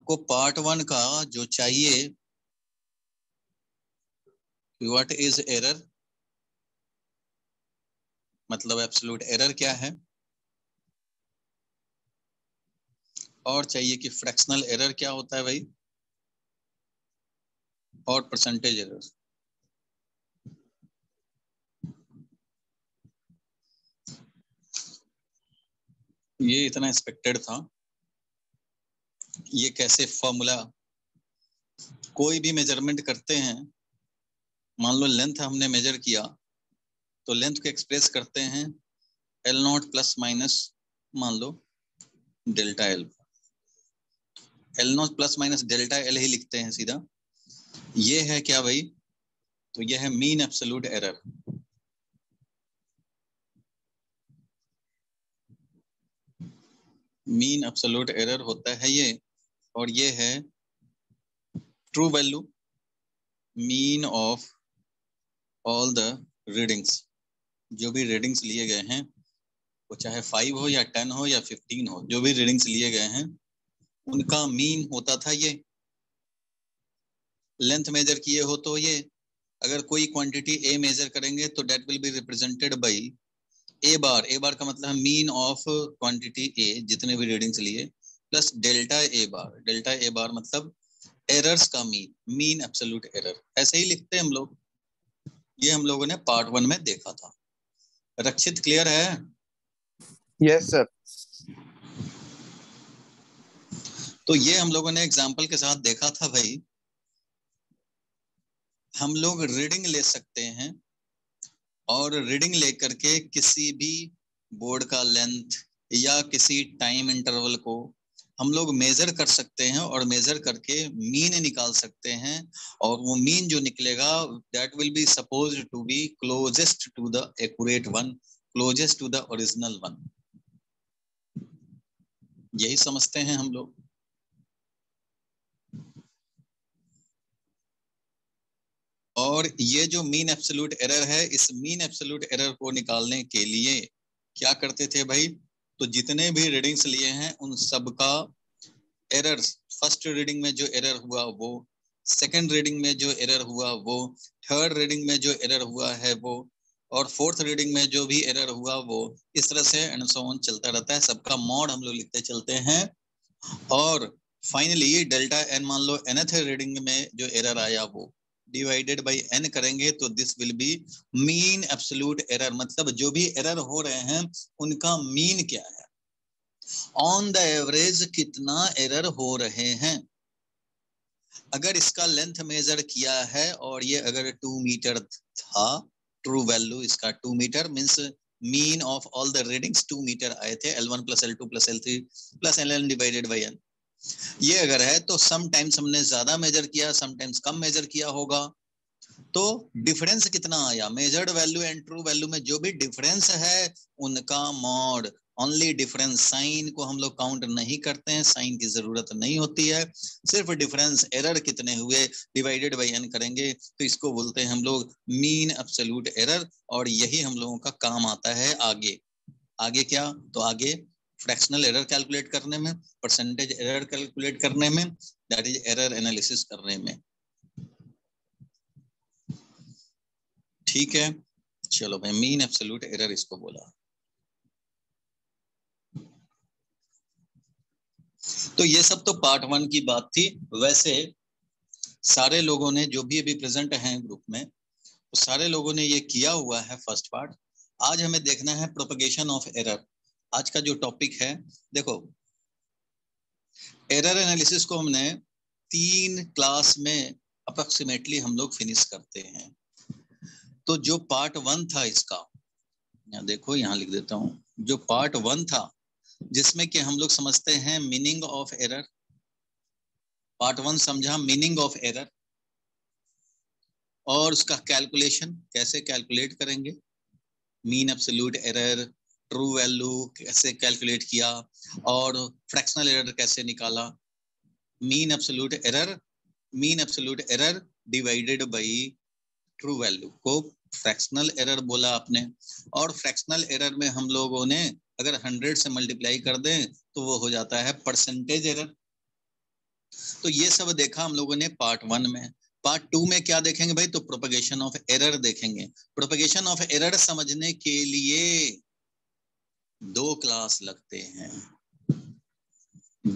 को पार्ट 1 का जो चाहिए, व्हाट इज एरर, मतलब एब्सोल्यूट एरर क्या है, और चाहिए कि फ्रैक्शनल एरर क्या होता है भाई, और परसेंटेज एरर। ये इतना एक्सपेक्टेड था। ये कैसे फॉर्मूला, कोई भी मेजरमेंट करते हैं, मान लो लेंथ हमने मेजर किया, तो लेंथ को एक्सप्रेस करते हैं एल नॉट प्लस माइनस मान लो delta L, L naught plus minus delta L ही लिखते हैं सीधा। ये है क्या भाई, तो ये है mean absolute error. Mean absolute error होता है ये, और ये है true value mean of all the readings, जो भी रीडिंग्स लिए गए हैं, वो चाहे 5 हो या 10 हो या 15 हो, जो भी रीडिंग्स लिए गए हैं उनका मीन होता था ये। लेंथ मेजर किए हो तो ये, अगर कोई क्वांटिटी ए मेजर करेंगे तो that will be represented by A bar. A bar का मतलब है मीन ऑफ क्वांटिटी ए, जितने भी रीडिंग्स लिए, plus delta A bar. Delta A बार मतलब एरर्स का मीन, मीन एब्सोल्यूट एरर, ऐसे ही लिखते हैं हम लोग। ये हम लोगों ने पार्ट 1 में देखा था। रक्षित क्लियर है? Yes sir. तो ये हम लोगों ने एग्जाम्पल के साथ देखा था भाई। हम लोग रीडिंग ले सकते हैं और रीडिंग लेकर के किसी भी बोर्ड का लेंथ या किसी टाइम इंटरवल को हम लोग मेजर कर सकते हैं, और मेजर करके मीन निकाल सकते हैं, और वो मीन जो निकलेगा that will be supposed to be closest to the accurate one, closest to the original one. यही समझते हैं हम लोग। और ये जो मीन एब्सोल्यूट एरर है, इस मीन एब्सोल्यूट एरर को निकालने के लिए क्या करते थे भाई, तो जितने भी रीडिंग्स लिए हैं उन सब का एरर, फर्स्ट रीडिंग में जो एरर हुआ वो, सेकंड रीडिंग में जो एरर हुआ वो, थर्ड रीडिंग में जो एरर हुआ है वो, और फोर्थ रीडिंग में जो भी एरर हुआ वो, इस तरह से एंड सो ऑन चलता रहता है। सबका मॉड हम लोग लिखते चलते हैं, और फाइनली डेल्टा एन मान लो nth रीडिंग में जो एरर आया वो डिवाइडेड बाय n करेंगे, तो this will B mean absolute error. मतलब जो भी एरर हो रहे हैं उनका मीन क्या है, ऑन द एवरेज कितना एरर हो रहे हैं। अगर इसका लेंथ मेजर किया है और ये अगर 2 मीटर था, ट्रू वैल्यू इसका 2 meter means mean of all the readings 2 meter आए थे, L1 plus L2 plus L3 plus LN divided by n। ये अगर है तो सम टाइम्स हमने ज्यादा मेजर किया, सम टाइम्स कम मेजर किया होगा, तो डिफरेंस कितना आया, measured value and true value में जो भी डिफरेंस है उनका मॉड। ओनली डिफरेंस, साइन को हम लोग काउंट नहीं करते हैं, साइन की जरूरत नहीं होती है, सिर्फ डिफरेंस एरर कितने हुए डिवाइडेड बाय n करेंगे, तो इसको बोलते हैं हम लोग मीन एब्सोल्यूट एरर। और यही हम लोगों का काम आता है आगे। आगे क्या, तो आगे फ्रैक्शनल एरर कैलकुलेट करने में, परसेंटेज एरर कैलकुलेट करने में, दैट इज एरर एनालिसिस करने में। ठीक है, चलो भाई, मीन एब्सोल्यूट एरर इसको बोला। तो ये सब तो पार्ट 1 की बात थी। वैसे सारे लोगों ने जो भी अभी प्रेजेंट हैं ग्रुप में, तो सारे लोगों ने ये किया हुआ है फर्स्ट पार्ट। आज हमें देखना है प्रोपगेशन ऑफ एरर। आज का जो टॉपिक है, देखो एरर एनालिसिस को हमने 3 क्लास में अप्रोक्सीमेटली हम लोग फिनिश करते हैं। तो जो पार्ट 1 था इसका, यहाँ देखो, यहाँ लिख देता हूँ, जो पार्ट 1 था जिसमें कि हम लोग समझते हैं मीनिंग ऑफ एरर। पार्ट 1 समझा मीनिंग ऑफ एरर, और उसका कैलकुलेशन कैसे कैलकुलेट करेंगे, mean absolute error, true value कैसे कैलकुलेट किया, और फ्रैक्शनल एरर कैसे निकाला। Mean absolute error, mean absolute error divided by true value को फ्रैक्शनल एरर बोला आपने। और फ्रैक्शनल एरर में हम लोगों ने अगर 100 से मल्टीप्लाई कर दें तो वो हो जाता है परसेंटेज एरर। तो ये सब देखा हम लोगों ने पार्ट 1 में। पार्ट 2 में क्या देखेंगे भाई? तो प्रोपगेशन ऑफ एरर देखेंगे। प्रोपगेशन ऑफ एरर समझने के लिए 2 क्लास लगते हैं,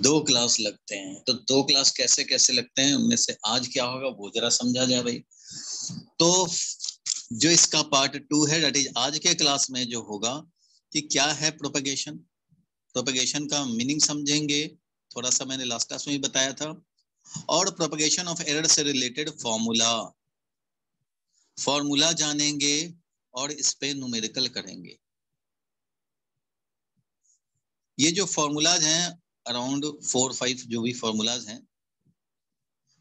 2 क्लास लगते हैं। तो 2 क्लास कैसे कैसे लगते हैं, उनमें से आज क्या होगा वो जरा समझा जाए भाई। तो जो इसका पार्ट 2 है, दैट इज आज के क्लास में जो होगा कि क्या है प्रोपगेशन, प्रोपगेशन का मीनिंग समझेंगे, थोड़ा सा मैंने लास्ट क्लास में भी बताया था, और प्रोपगेशन ऑफ एरर से रिलेटेड फॉर्मूला जानेंगे और इस पे न्यूमेरिकल करेंगे। ये जो फॉर्मूलाज हैं अराउंड 4-5 जो भी फॉर्मूलाज हैं,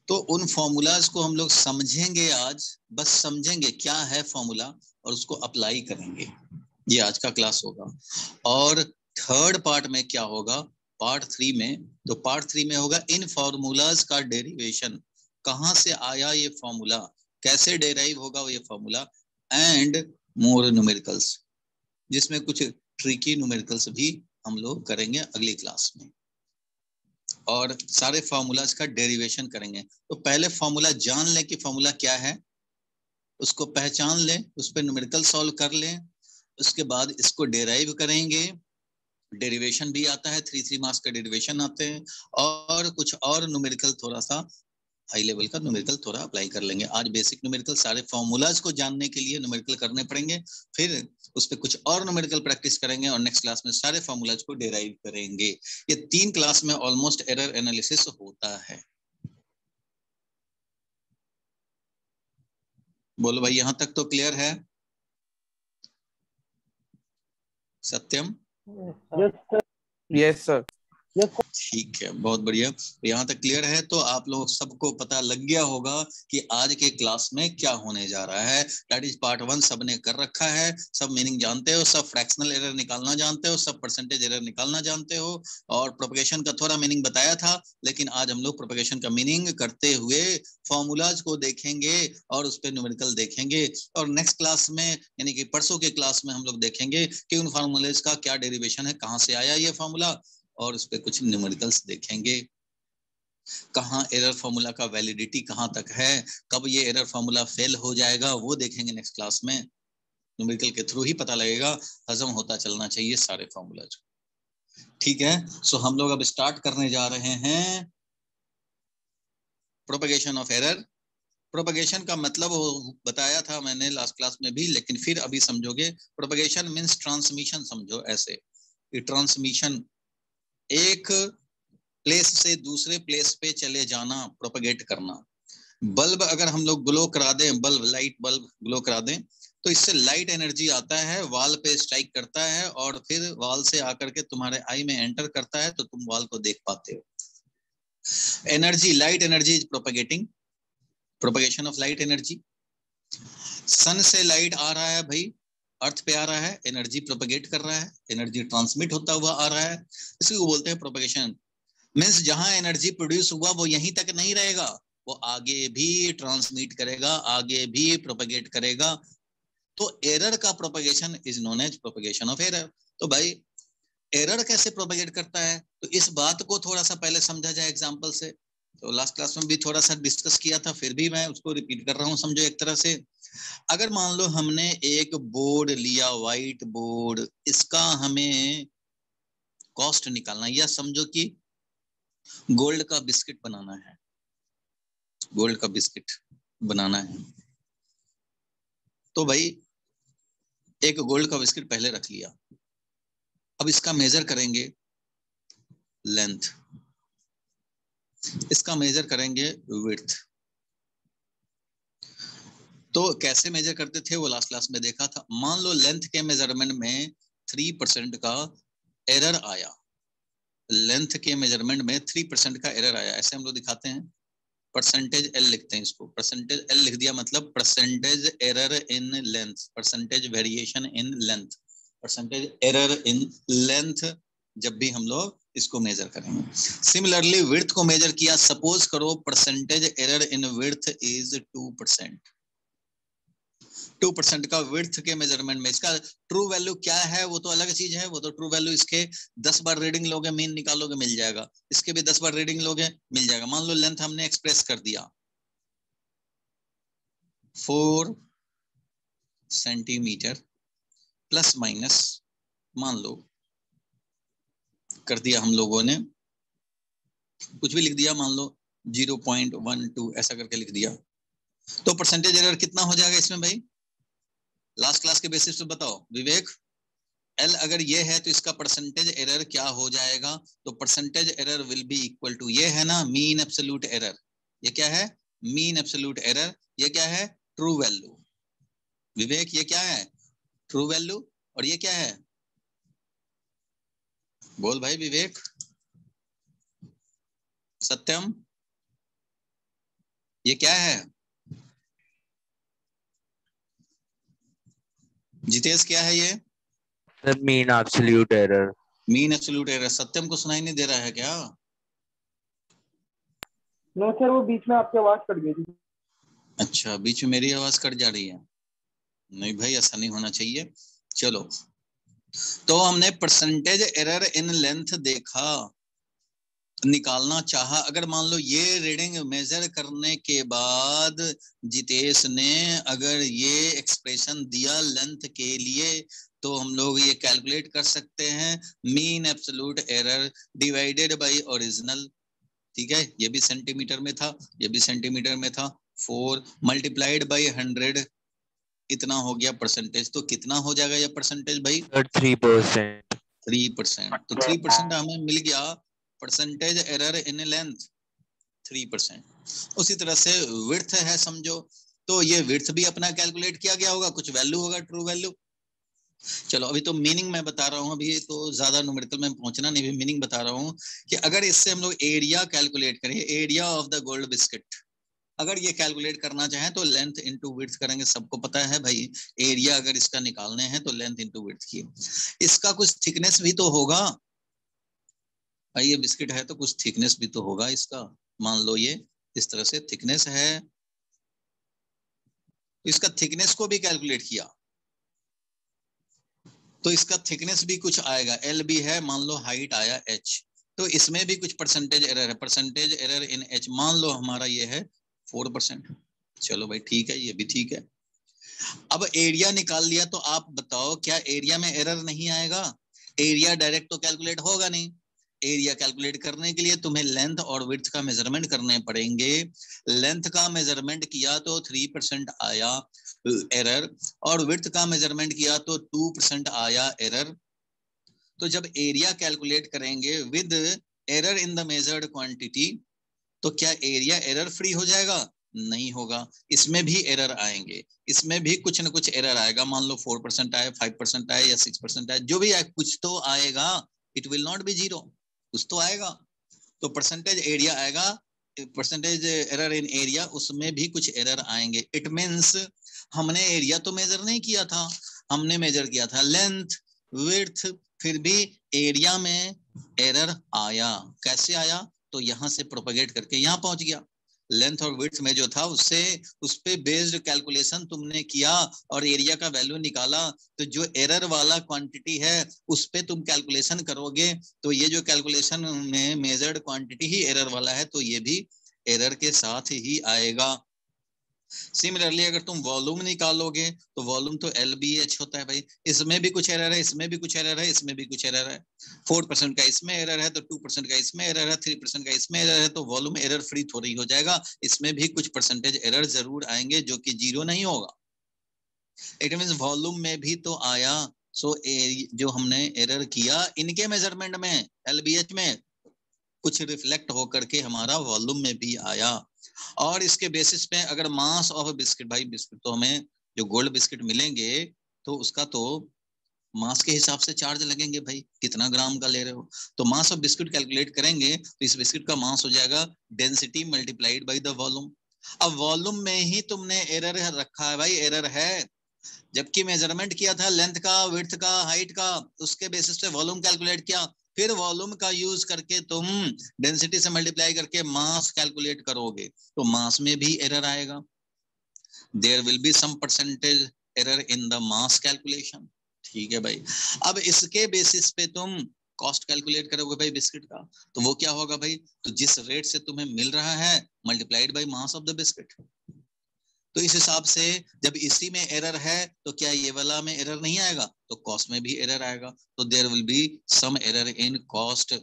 तो उन फॉर्मूलाज को हम लोग समझेंगे आज, बस समझेंगे क्या है फॉर्मूला और उसको अप्लाई करेंगे। ये आज का क्लास होगा। और थर्ड पार्ट में क्या होगा, पार्ट 3 में, तो पार्ट 3 में होगा इन फॉर्मूलाज का डेरिवेशन, कहां से आया ये फॉर्मूला, कैसे डेराइव होगा ये फॉर्मूला, एंड मोर न्यूमेरिकल्स, जिसमें कुछ ट्रिकी न्यूमेरिकल्स भी हम लोग करेंगे अगली क्लास में, और सारे फॉर्मूलाज का डेरिवेशन करेंगे। तो पहले फॉर्मूला जान लें कि फॉर्मूला क्या है, उसको पहचान लें, उस पर न्यूमेरिकल सॉल्व कर लें, उसके बाद इसको डेराइव करेंगे। डेरिवेशन भी आता है, 3 मार्क्स का डेरिवेशन आते हैं, और कुछ और न्यूमेरिकल थोड़ा सा हाई लेवल का न्यूमेरिकल थोड़ा अप्लाई कर लेंगे। आज बेसिक न्यूमेरिकल, सारे फॉर्मूलाज को जानने के लिए न्यूमेरिकल करने पड़ेंगे, फिर उस पर कुछ और न्यूमेरिकल प्रैक्टिस करेंगे, और नेक्स्ट क्लास में सारे फॉर्मूलाज को डेराइव करेंगे। ये 3 क्लास में ऑलमोस्ट एरर एनालिसिस होता है। बोलो भाई, यहां तक तो क्लियर है? सत्यम? Yes, sir. ठीक है, बहुत बढ़िया। यहाँ तक क्लियर है, तो आप लोग सबको पता लग गया होगा कि आज के क्लास में क्या होने जा रहा है। दैट इज पार्ट 1 सबने कर रखा है, सब मीनिंग जानते हो, सब फ्रैक्शनल एरर निकालना जानते हो, सब परसेंटेज एरर निकालना जानते हो, और प्रोपगेशन का थोड़ा मीनिंग बताया था, लेकिन आज हम लोग प्रोपगेशन का मीनिंग करते हुए फॉर्मूलाज को देखेंगे और उस पर न्यूमेरिकल देखेंगे। और नेक्स्ट क्लास में, यानी कि परसों के क्लास में, हम लोग देखेंगे कि उन फॉर्मूलेज का क्या डेरिवेशन है, कहाँ से आया ये फॉर्मूला, और उस पर कुछ न्यूमेरिकल्स देखेंगे। कहाँ एरर फॉर्मूला का वैलिडिटी कहाँ तक है, कब ये एरर फॉर्मूला फेल हो जाएगा, वो देखेंगे नेक्स्ट क्लास में। न्यूमेरिकल के थ्रू ही पता लगेगा, हजम होता चलना चाहिए सारे फॉर्मूलाज। ठीक है, सो हम लोग अब स्टार्ट करने जा रहे हैं प्रोपगेशन ऑफ एरर। प्रोपगेशन का मतलब बताया था मैंने लास्ट क्लास में भी, लेकिन फिर अभी समझोगे। प्रोपगेशन मीन्स ट्रांसमिशन, समझो ऐसे, ट्रांसमिशन, एक प्लेस से दूसरे प्लेस पे चले जाना, प्रोपगेट करना। बल्ब अगर हम लोग ग्लो करा दें, बल्ब, लाइट बल्ब ग्लो करा दें, तो इससे लाइट एनर्जी आता है, वॉल पे स्ट्राइक करता है, और फिर वॉल से आकर के तुम्हारे आई में एंटर करता है, तो तुम वॉल को देख पाते हो। Energy, light energy is propagating, propagation of light energy. Sun से लाइट आ रहा है भाई, अर्थ पे आ रहा है, एनर्जी प्रोपगेट कर रहा है, एनर्जी ट्रांसमिट होता हुआ आ रहा है, इसी को बोलते हैं प्रोपगेशन। मीन्स जहां एनर्जी प्रोड्यूस हुआ वो यहीं तक नहीं रहेगा, वो आगे भी ट्रांसमिट करेगा, आगे भी प्रोपगेट करेगा। तो एरर का propagation is known as propagation of error. तो भाई एरर कैसे प्रोपगेट करता है, तो इस बात को थोड़ा सा पहले समझा जाए एग्जांपल से। तो लास्ट क्लास में भी थोड़ा सा डिस्कस किया था, फिर भी मैं उसको रिपीट कर रहा हूँ, समझो एक तरह से। अगर मान लो हमने एक बोर्ड लिया, व्हाइट बोर्ड, इसका हमें कॉस्ट निकालना, या समझो कि गोल्ड का बिस्किट बनाना है, गोल्ड का बिस्किट बनाना है। तो भाई एक गोल्ड का बिस्किट पहले रख लिया, अब इसका मेजर करेंगे लेंथ, इसका मेजर करेंगे विड्थ। तो कैसे मेजर करते थे वो लास्ट क्लास में देखा था। मान लो लेंथ के मेजरमेंट में 3% का एरर आया, लेंथ के मेजरमेंट में 3% का एरर आया, ऐसे हम लोग दिखाते हैं, परसेंटेज एल लिखते हैं इसको, परसेंटेज एल लिख दिया, मतलब percentage error in length, percentage variation in length, percentage error in length, जब भी हम लोग इसको मेजर करेंगे। सिमिलरली विड्थ को मेजर किया, सपोज करो percentage error in width is 2%, 2% का विड्थ के मेजरमेंट में। इसका ट्रू वैल्यू क्या है वो तो अलग चीज है, वो तो ट्रू वैल्यू इसके 10 बार रीडिंग लोगे, मीन निकालोगे, मिल जाएगा। इसके भी 10 बार रीडिंग लोगे, मिल जाएगा। मान लो लेंथ हमने एक्सप्रेस कर दिया 4 सेंटीमीटर प्लस माइनस, मान लो कर दिया हम लोगों ने, कुछ भी लिख दिया, मान लो 0.12 ऐसा करके लिख दिया, तो परसेंटेज एरर कितना हो जाएगा इसमें भाई? लास्ट क्लास के बेसिस पे बताओ विवेक। एल अगर ये है तो इसका परसेंटेज एरर क्या हो जाएगा? तो percentage error will be equal to, ये है ना मीन एब्सोल्यूट एरर, ये क्या है? Mean absolute error. ये क्या है? True value. विवेक ये क्या है? True value. और ये क्या है? बोल भाई विवेक। सत्यम ये क्या है? जितेश क्या है ये? Sir mean absolute error. Mean absolute error. Satyam को सुनाई नहीं दे रहा है क्या? नो सर, वो बीच में आपकी आवाज कट गई थी। अच्छा, बीच में मेरी आवाज कट जा रही है? नहीं भाई, ऐसा नहीं होना चाहिए। चलो, तो हमने परसेंटेज एरर इन लेंथ देखा, निकालना चाहा। अगर मान लो ये रीडिंग मेजर करने के बाद जितेश ने अगर ये एक्सप्रेशन दिया लेंथ के लिए, तो हम लोग ये कैलकुलेट कर सकते हैं mean absolute error divided by original. ठीक है, ये भी सेंटीमीटर में था, ये भी सेंटीमीटर में था। 4 मल्टीप्लाइड बाय 100, इतना हो गया परसेंटेज। तो कितना हो जाएगा ये परसेंटेज भाई? 3%। 3%। तो 3% हमें मिल गया परसेंटेज एरर इन लेंथ, 3%। उसी तरह से विड्थ है समझो, तो ये विड्थ भी अपना कैलकुलेट किया गया होगा, कुछ वैल्यू होगा, ट्रू वैल्यू। चलो अभी तो मीनिंग मैं बता रहा हूँ, अभी तो ज्यादा न्यूमेरिकल में पहुंचना नहीं, भी मीनिंग बता रहा हूँ कि अगर इससे हम लोग एरिया कैलकुलेट करें, area of the gold biscuit, अगर ये कैलकुलेट करना चाहें तो लेंथ इनटू विड्थ करेंगे। सबको पता है भाई, एरिया अगर इसका निकालने हैं तो लेंथ इनटू विड्थ की। इसका कुछ थिकनेस भी तो होगा भाई, ये बिस्किट है तो कुछ थिकनेस भी तो होगा इसका। मान लो ये इस तरह से थिकनेस है, तो इसका थिकनेस को भी कैलकुलेट किया तो इसका थिकनेस भी कुछ आएगा। एल भी है, मान लो हाइट आया एच, तो इसमें भी कुछ परसेंटेज एरर है। परसेंटेज एरर इन एच मान लो हमारा ये है 4%। चलो भाई ठीक है, ये भी ठीक है। अब एरिया निकाल लिया, तो आप बताओ क्या एरिया में एरर नहीं आएगा? एरिया डायरेक्ट तो कैलकुलेट होगा नहीं। एरिया कैलकुलेट करने के लिए तुम्हें लेंथ और विड्थ का मेजरमेंट करने पड़ेंगे। लेंथ का मेजरमेंट किया तो 3% आया एरर, और विड्थ का मेजरमेंट किया तो 2% आया एरर। तो जब एरिया कैलकुलेट करेंगे with error in the measured quantity, तो क्या एरिया एरर फ्री हो जाएगा? नहीं होगा, इसमें भी एरर आएंगे, इसमें भी कुछ ना कुछ एरर आएगा। मान लो 4% आए, 5% आए या 6% आए, जो भी आए कुछ तो आएगा। It will not B zero, कुछ तो आएगा। तो परसेंटेज एरिया आएगा, परसेंटेज एरर इन एरिया, उसमें भी कुछ एरर आएंगे। इट मीन्स हमने एरिया तो मेजर नहीं किया था, हमने मेजर किया था लेंथ विड्थ, फिर भी एरिया में एरर आया। कैसे आया? तो यहां से प्रोपेगेट करके यहां पहुंच गया। लेंथ और विड्थ में जो था उससे, उस पे बेस्ड कैलकुलेशन तुमने किया और एरिया का वैल्यू निकाला, तो जो एरर वाला क्वांटिटी है उस पे तुम कैलकुलेशन करोगे, तो ये जो कैलकुलेशन में मेजर्ड क्वांटिटी ही एरर वाला है, तो ये भी एरर के साथ ही आएगा। सिमिलरली अगर तुम वॉल्यूम निकालोगे तो वॉल्यूम तो LBH होता है भाई, इसमें भी कुछ एरर है, इसमें भी कुछ एरर है, इसमें भी कुछ एरर है। 4% का इसमें एरर है तो 2% का इसमें एरर है, 3% का इसमें एरर है, तो वॉल्यूम एरर फ्री थोड़ी हो जाएगा। इसमें भी कुछ परसेंटेज एरर जरूर आएंगे जो कि जीरो नहीं होगा। इट मींस वॉल्यूम में भी तो आया। सो जो हमने एरर किया इनके मेजरमेंट में LBH में, कुछ रिफ्लेक्ट होकर के हमारा वॉल्यूम में भी आया। और इसके बेसिस पे अगर मास ऑफ बिस्किट, भाई बिस्किट तो हमें जो गोल्ड बिस्किट मिलेंगे तो उसका तो मास के हिसाब से चार्ज लगेंगे भाई, कितना ग्राम का ले रहे हो। तो मास ऑफ बिस्किट कैलकुलेट करेंगे तो इस बिस्किट का मास हो जाएगा density multiplied by the volume. अब वॉल्यूम में ही तुमने एरर रखा है भाई, एरर है, जबकि मेजरमेंट किया था लेंथ का, विड्थ का, हाइट का, उसके बेसिस पे वॉल्यूम कैलकुलेट किया। फिर वॉल्यूम का यूज करके तुम डेंसिटी से मल्टीप्लाई करके मास कैलकुलेट करोगे, तो मास में भी एरर आएगा। There will be some percentage error in the mass calculation. ठीक है भाई, अब इसके बेसिस पे तुम कॉस्ट कैलकुलेट करोगे भाई बिस्किट का, तो वो क्या होगा भाई, तो जिस रेट से तुम्हें मिल रहा है multiplied by mass of the biscuit. तो इस हिसाब से जब इसी में एरर है तो क्या ये वाला में एरर नहीं आएगा, तो कॉस्ट में भी एरर आएगा, तो there will be some error in cost.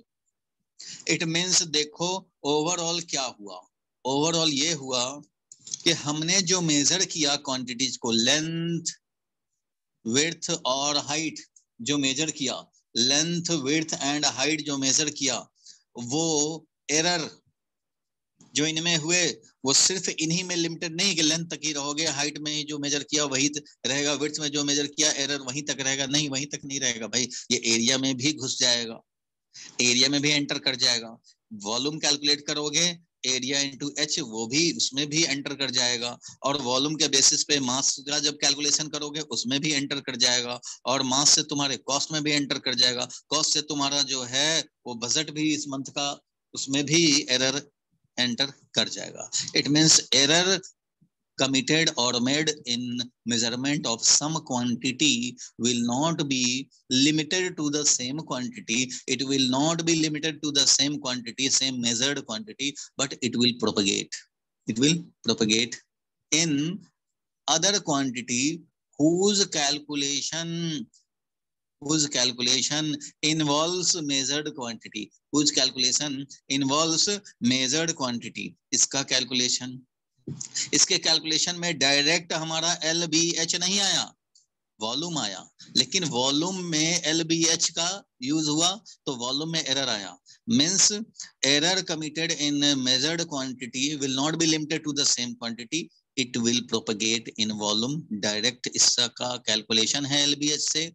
It means देखो ओवरऑल क्या हुआ, ओवरऑल ये हुआ कि हमने जो मेजर किया क्वांटिटीज को, लेंथ विड्थ और हाइट जो मेजर किया, लेंथ विड्थ एंड हाइट जो मेजर किया, वो एरर जो इनमें हुए वो सिर्फ इन्हीं में लिमिटेड नहीं कि लेंथ तक ही रहोगे, हाइट में जो मेजर किया वही रहेगा, विड्थ में जो मेजर किया एरर वहीं तक रहेगा, नहीं वहीं तक नहीं रहेगा भाई, ये एरिया में भी घुस जाएगा, एरिया में भी एंटर कर जाएगा। वॉल्यूम कैलकुलेट करोगे एरिया इंटू एच, वो भी उसमें भी एंटर कर जाएगा, और वॉल्यूम के बेसिस पे मास का जब कैलकुलेशन करोगे उसमें भी एंटर कर जाएगा, और मास से तुम्हारे कॉस्ट में भी एंटर कर जाएगा, कॉस्ट से तुम्हारा जो है वो बजट भी इस मंथ का, उसमें भी एरर एंटर कर जाएगा। It means error committed or made in measurement of some quantity will not be limited to the same quantity, it will not be limited to the same quantity, same measured quantity, but it will propagate in other quantity whose calculation involves measured quantity, whose calculation involves measured quantity। इसका calculation, इसके calculation में direct हमारा LBH नहीं आया, volume आया, लेकिन volume में LBH का यूज हुआ तो वॉल्यूम में एरर आया। Means error committed in measured quantity will not be limited to the same quantity, it will propagate in volume. Direct इसका कैलकुलेशन है LBH से,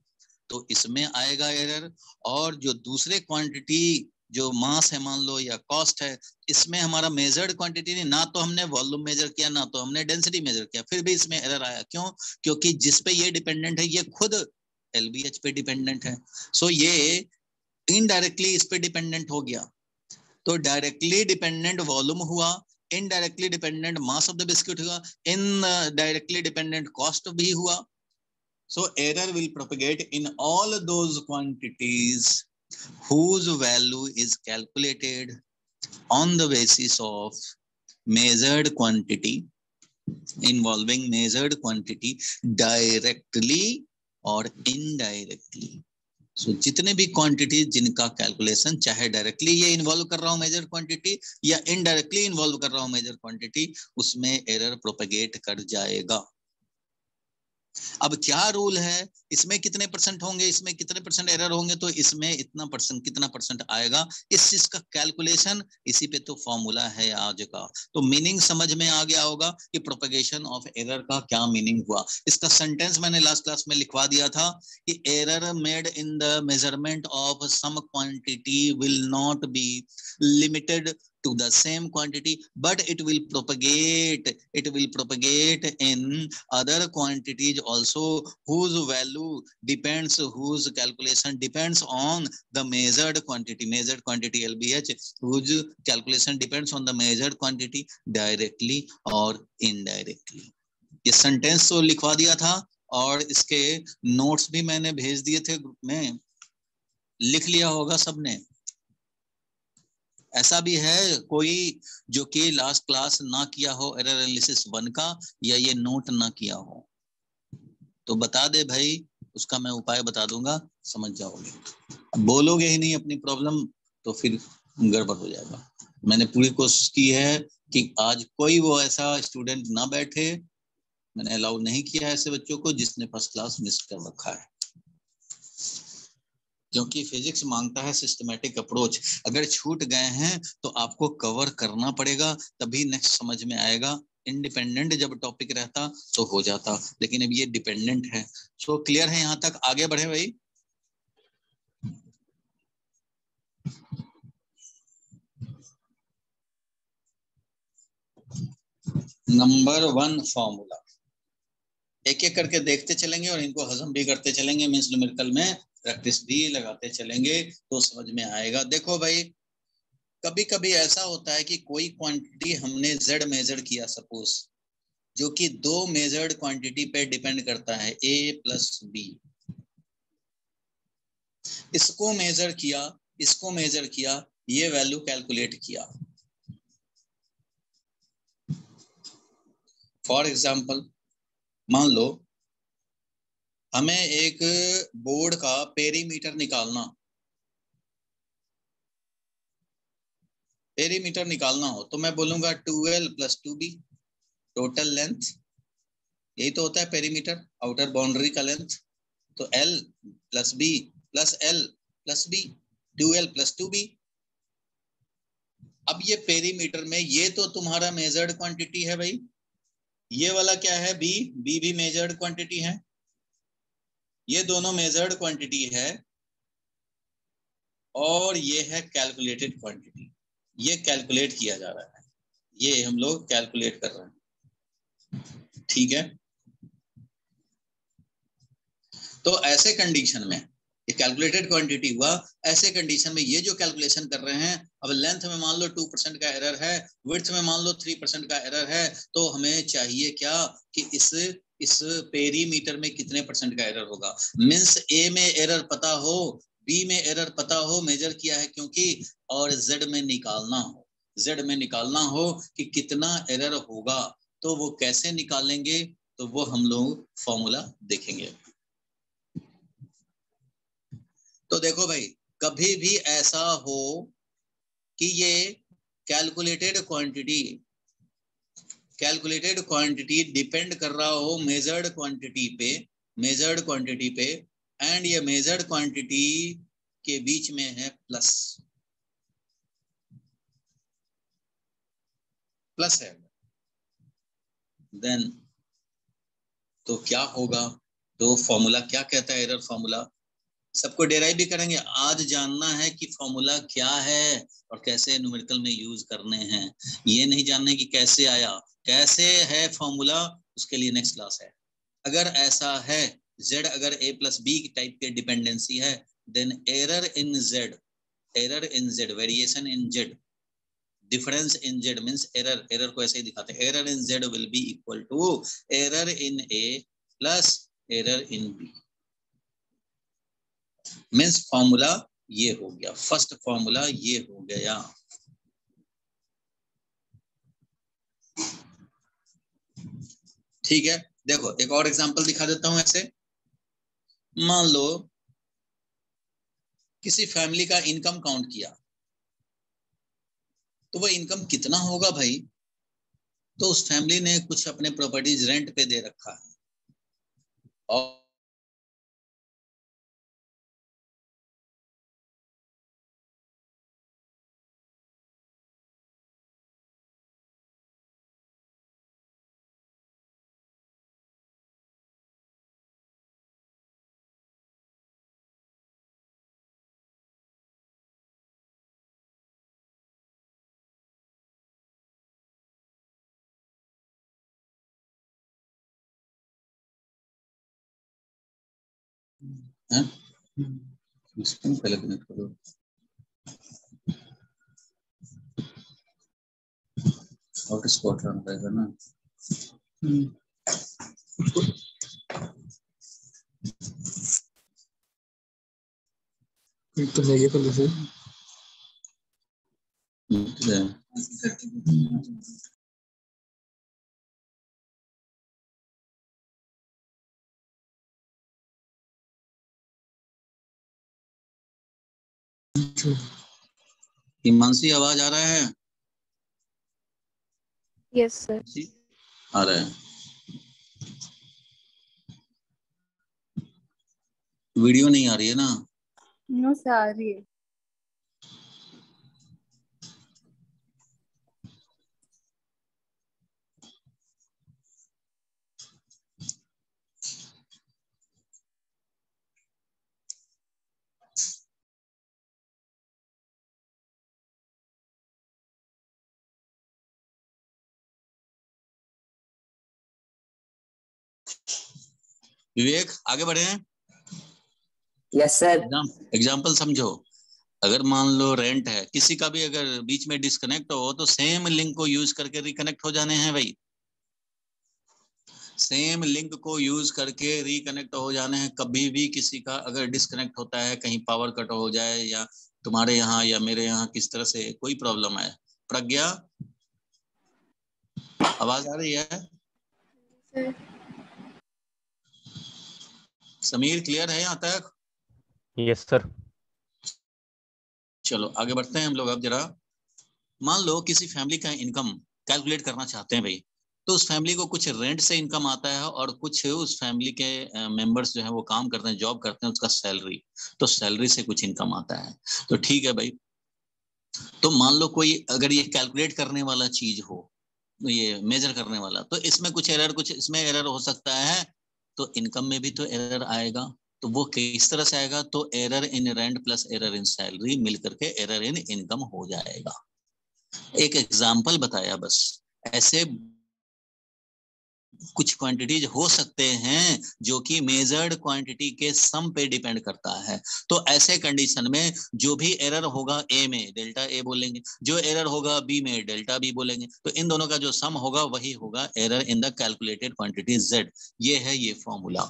तो इसमें आएगा एरर। और जो दूसरे क्वांटिटी जो मास है मान लो या कॉस्ट है, इसमें हमारा मेजर्ड क्वांटिटी नहीं, ना तो हमने वॉल्यूम मेजर किया ना तो हमने डेंसिटी मेजर किया, फिर भी इसमें एरर आया। क्यों? क्योंकि जिस पे ये डिपेंडेंट है ये खुद LBH पे डिपेंडेंट है, सो ये इनडायरेक्टली इस पे डिपेंडेंट हो गया। तो डायरेक्टली डिपेंडेंट वॉल्यूम हुआ, indirectly dependent mass of the biscuit हुआ, इनडायरेक्टली डिपेंडेंट कॉस्ट भी हुआ। So error will propagate in all those quantities whose value is calculated on the basis of measured quantity, involving measured quantity directly or indirectly. So जितने भी quantity जिनका calculation चाहे directly ये involve कर रहा हूं मेजर क्वांटिटी या indirectly involve कर रहा हूं मेजर क्वांटिटी, उसमें एरर प्रोपगेट कर जाएगा। अब क्या रूल है, इसमें कितने परसेंट होंगे, इसमें कितने परसेंट एरर होंगे, तो इसमें इतना परसेंट कितना परसेंट आएगा, इस चीज का कैलकुलेशन, इसी पे तो फॉर्मूला है आज का। तो मीनिंग समझ में आ गया होगा कि प्रोपगेशन ऑफ एरर का क्या मीनिंग हुआ। इसका सेंटेंस मैंने लास्ट क्लास में लिखवा दिया था कि error made in the measurement of some quantity will not be limited to the same quantity, but it will propagate in other quantities also whose value depends, whose calculation depends on the measured quantity LBH, whose calculation depends on the measured quantity directly or indirectly। ये sentence तो लिखवा दिया था और इसके notes भी मैंने भेज दिए थे ग्रुप में, लिख लिया होगा सबने। ऐसा भी है कोई जो कि लास्ट क्लास ना किया हो एरर एनालिसिस 1 का, या ये नोट ना किया हो, तो बता दे भाई, उसका मैं उपाय बता दूंगा, समझ जाओगे। अब बोलोगे ही नहीं अपनी प्रॉब्लम तो फिर गड़बड़ हो जाएगा। मैंने पूरी कोशिश की है कि आज कोई वो ऐसा स्टूडेंट ना बैठे, मैंने अलाउ नहीं किया ऐसे बच्चों को जिसने फर्स्ट क्लास मिस कर रखा है, क्योंकि फिजिक्स मांगता है सिस्टमैटिक अप्रोच। अगर छूट गए हैं तो आपको कवर करना पड़ेगा, तभी नेक्स्ट समझ में आएगा। इंडिपेंडेंट जब टॉपिक रहता तो हो जाता, लेकिन अब ये डिपेंडेंट है। सो क्लियर है? यहाँ तक आगे बढ़े भाई। नंबर 1 फॉर्मूला एक एक करके देखते चलेंगे और इनको हजम भी करते चलेंगे, मींस न्यूमेरिकल में प्रैक्टिस भी लगाते चलेंगे तो समझ में आएगा। देखो भाई, कभी कभी ऐसा होता है कि कोई क्वांटिटी हमने Z मेजर किया, सपोज जो कि दो मेजर्ड क्वांटिटी पे डिपेंड करता है, ए प्लस बी। इसको मेजर किया, इसको मेजर किया, ये वैल्यू कैलकुलेट किया। फॉर एग्जाम्पल मान लो हमें एक बोर्ड का पेरीमीटर निकालना, पेरीमीटर निकालना हो तो मैं बोलूंगा 2L + 2B टोटल लेंथ, यही तो होता है पेरीमीटर, आउटर बाउंड्री का लेंथ। तो L + B + L + B, 2L + 2B। अब ये पेरीमीटर में ये तो तुम्हारा मेजर्ड क्वांटिटी है भाई, ये वाला क्या है, B, B भी मेजर्ड क्वांटिटी है, ये दोनों मेजर्ड क्वांटिटी है, और ये है कैलकुलेटेड क्वांटिटी, ये कैलकुलेट किया जा रहा है, ये हम लोग कैलकुलेट कर रहे हैं, ठीक है। तो ऐसे कंडीशन में ये कैलकुलेटेड क्वांटिटी हुआ, ऐसे कंडीशन में ये जो कैलकुलेशन कर रहे हैं, अब लेंथ में मान लो 2% का एरर है, विड्थ में मान लो 3% का एरर है, तो हमें चाहिए क्या कि इस पेरीमीटर में कितने % का एरर होगा। मींस ए में एरर पता हो, बी में एरर पता हो, मेजर किया है क्योंकि, और जेड में निकालना हो, जेड में निकालना हो कि कितना एरर होगा। तो वो कैसे निकालेंगे, तो वो हम लोग फॉर्मूला देखेंगे। तो देखो भाई, कभी भी ऐसा हो कि ये कैलकुलेटेड क्वांटिटी डिपेंड कर रहा हो मेजर्ड क्वांटिटी पे, एंड ये मेजर्ड क्वांटिटी के बीच में है प्लस है, देन तो क्या होगा, तो फॉर्मूला क्या कहता है, एरर फॉर्मूला सबको डेराइव भी करेंगे। आज जानना है कि फॉर्मूला क्या है और कैसे न्यूमेरिकल में यूज करने हैं, ये नहीं जानना है कि कैसे आया, कैसे है फॉर्मूला, उसके लिए नेक्स्ट क्लास है। अगर ऐसा है, z अगर a + b टाइप के डिपेंडेंसी है, then error in z, variation in z, difference in z means error को ऐसे ही दिखाते हैं, error in z will be equal to error in a plus error in b। Means formula ये हो गया, फर्स्ट फॉर्मूला ये हो गया। ठीक है, देखो एक और एग्जांपल दिखा देता हूं ऐसे। मान लो किसी फैमिली का इनकम काउंट किया, तो वो इनकम कितना होगा भाई, तो उस फैमिली ने कुछ अपने प्रॉपर्टीज रेंट पे दे रखा है, और पहले कनेक्ट करो, हॉटस्पॉट रन करेगा ना। तो नहीं है पहले से हिमांशी आवाज आ रहा है? Yes sir. आ रहा है। वीडियो नहीं आ रही है ना? नो सर, आ रही है। विवेक आगे बढ़े हैं। Yes sir. एग्जाम्पल समझो, अगर मान लो रेंट है, किसी का भी अगर बीच में डिस्कनेक्ट हो तो सेम लिंक को यूज करके रिकनेक्ट हो जाने हैं भाई। सेम लिंक को यूज करके रिकनेक्ट हो जाने हैं। कभी भी किसी का अगर डिस्कनेक्ट होता है, कहीं पावर कट हो जाए या तुम्हारे यहाँ या मेरे यहाँ किस तरह से कोई प्रॉब्लम है। प्रज्ञा, आवाज आ रही है? सर समीर, क्लियर है यहाँ तक? Yes sir. चलो आगे बढ़ते हैं हम लोग। अब जरा मान लो किसी फैमिली का इनकम कैलकुलेट करना चाहते हैं भाई, तो उस फैमिली को कुछ रेंट से इनकम आता है और कुछ उस फैमिली के मेंबर्स जो है वो काम करते हैं, जॉब करते हैं, उसका सैलरी, तो सैलरी से कुछ इनकम आता है। तो ठीक है भाई, तो मान लो कोई अगर ये कैलकुलेट करने वाला चीज हो, ये मेजर करने वाला, तो इसमें कुछ इसमें एरर हो सकता है, तो इनकम में भी तो एरर आएगा। तो वो किस तरह से आएगा? तो error in rent plus error in salary मिल करके एरर इन इनकम हो जाएगा। एक एग्जाम्पल बताया बस। ऐसे कुछ क्वांटिटीज हो सकते हैं जो कि मेजर्ड क्वांटिटी के सम पे डिपेंड करता है। तो ऐसे कंडीशन में जो भी एरर होगा ए में, डेल्टा ए बोलेंगे, जो एरर होगा बी में, डेल्टा बी बोलेंगे। तो इन दोनों का जो सम होगा वही होगा error in the calculated quantity Z. ये है ये फॉर्मूला।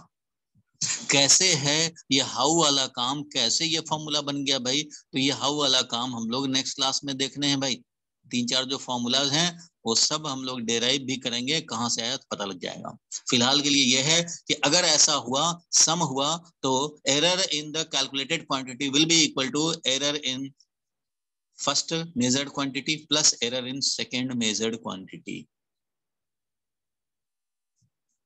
कैसे है ये हाउ वाला काम, कैसे ये फॉर्मूला बन गया भाई? तो ये हाउ वाला काम हम लोग नेक्स्ट क्लास में देखने हैं भाई। 3-4 जो फॉर्मूलाज हैं वो सब हम लोग डेराइव भी करेंगे, कहां से आया तो पता लग जाएगा। फिलहाल के लिए यह है कि अगर ऐसा हुआ, सम हुआ, तो error in the calculated quantity will be equal to error in first measured quantity plus error in second measured quantity.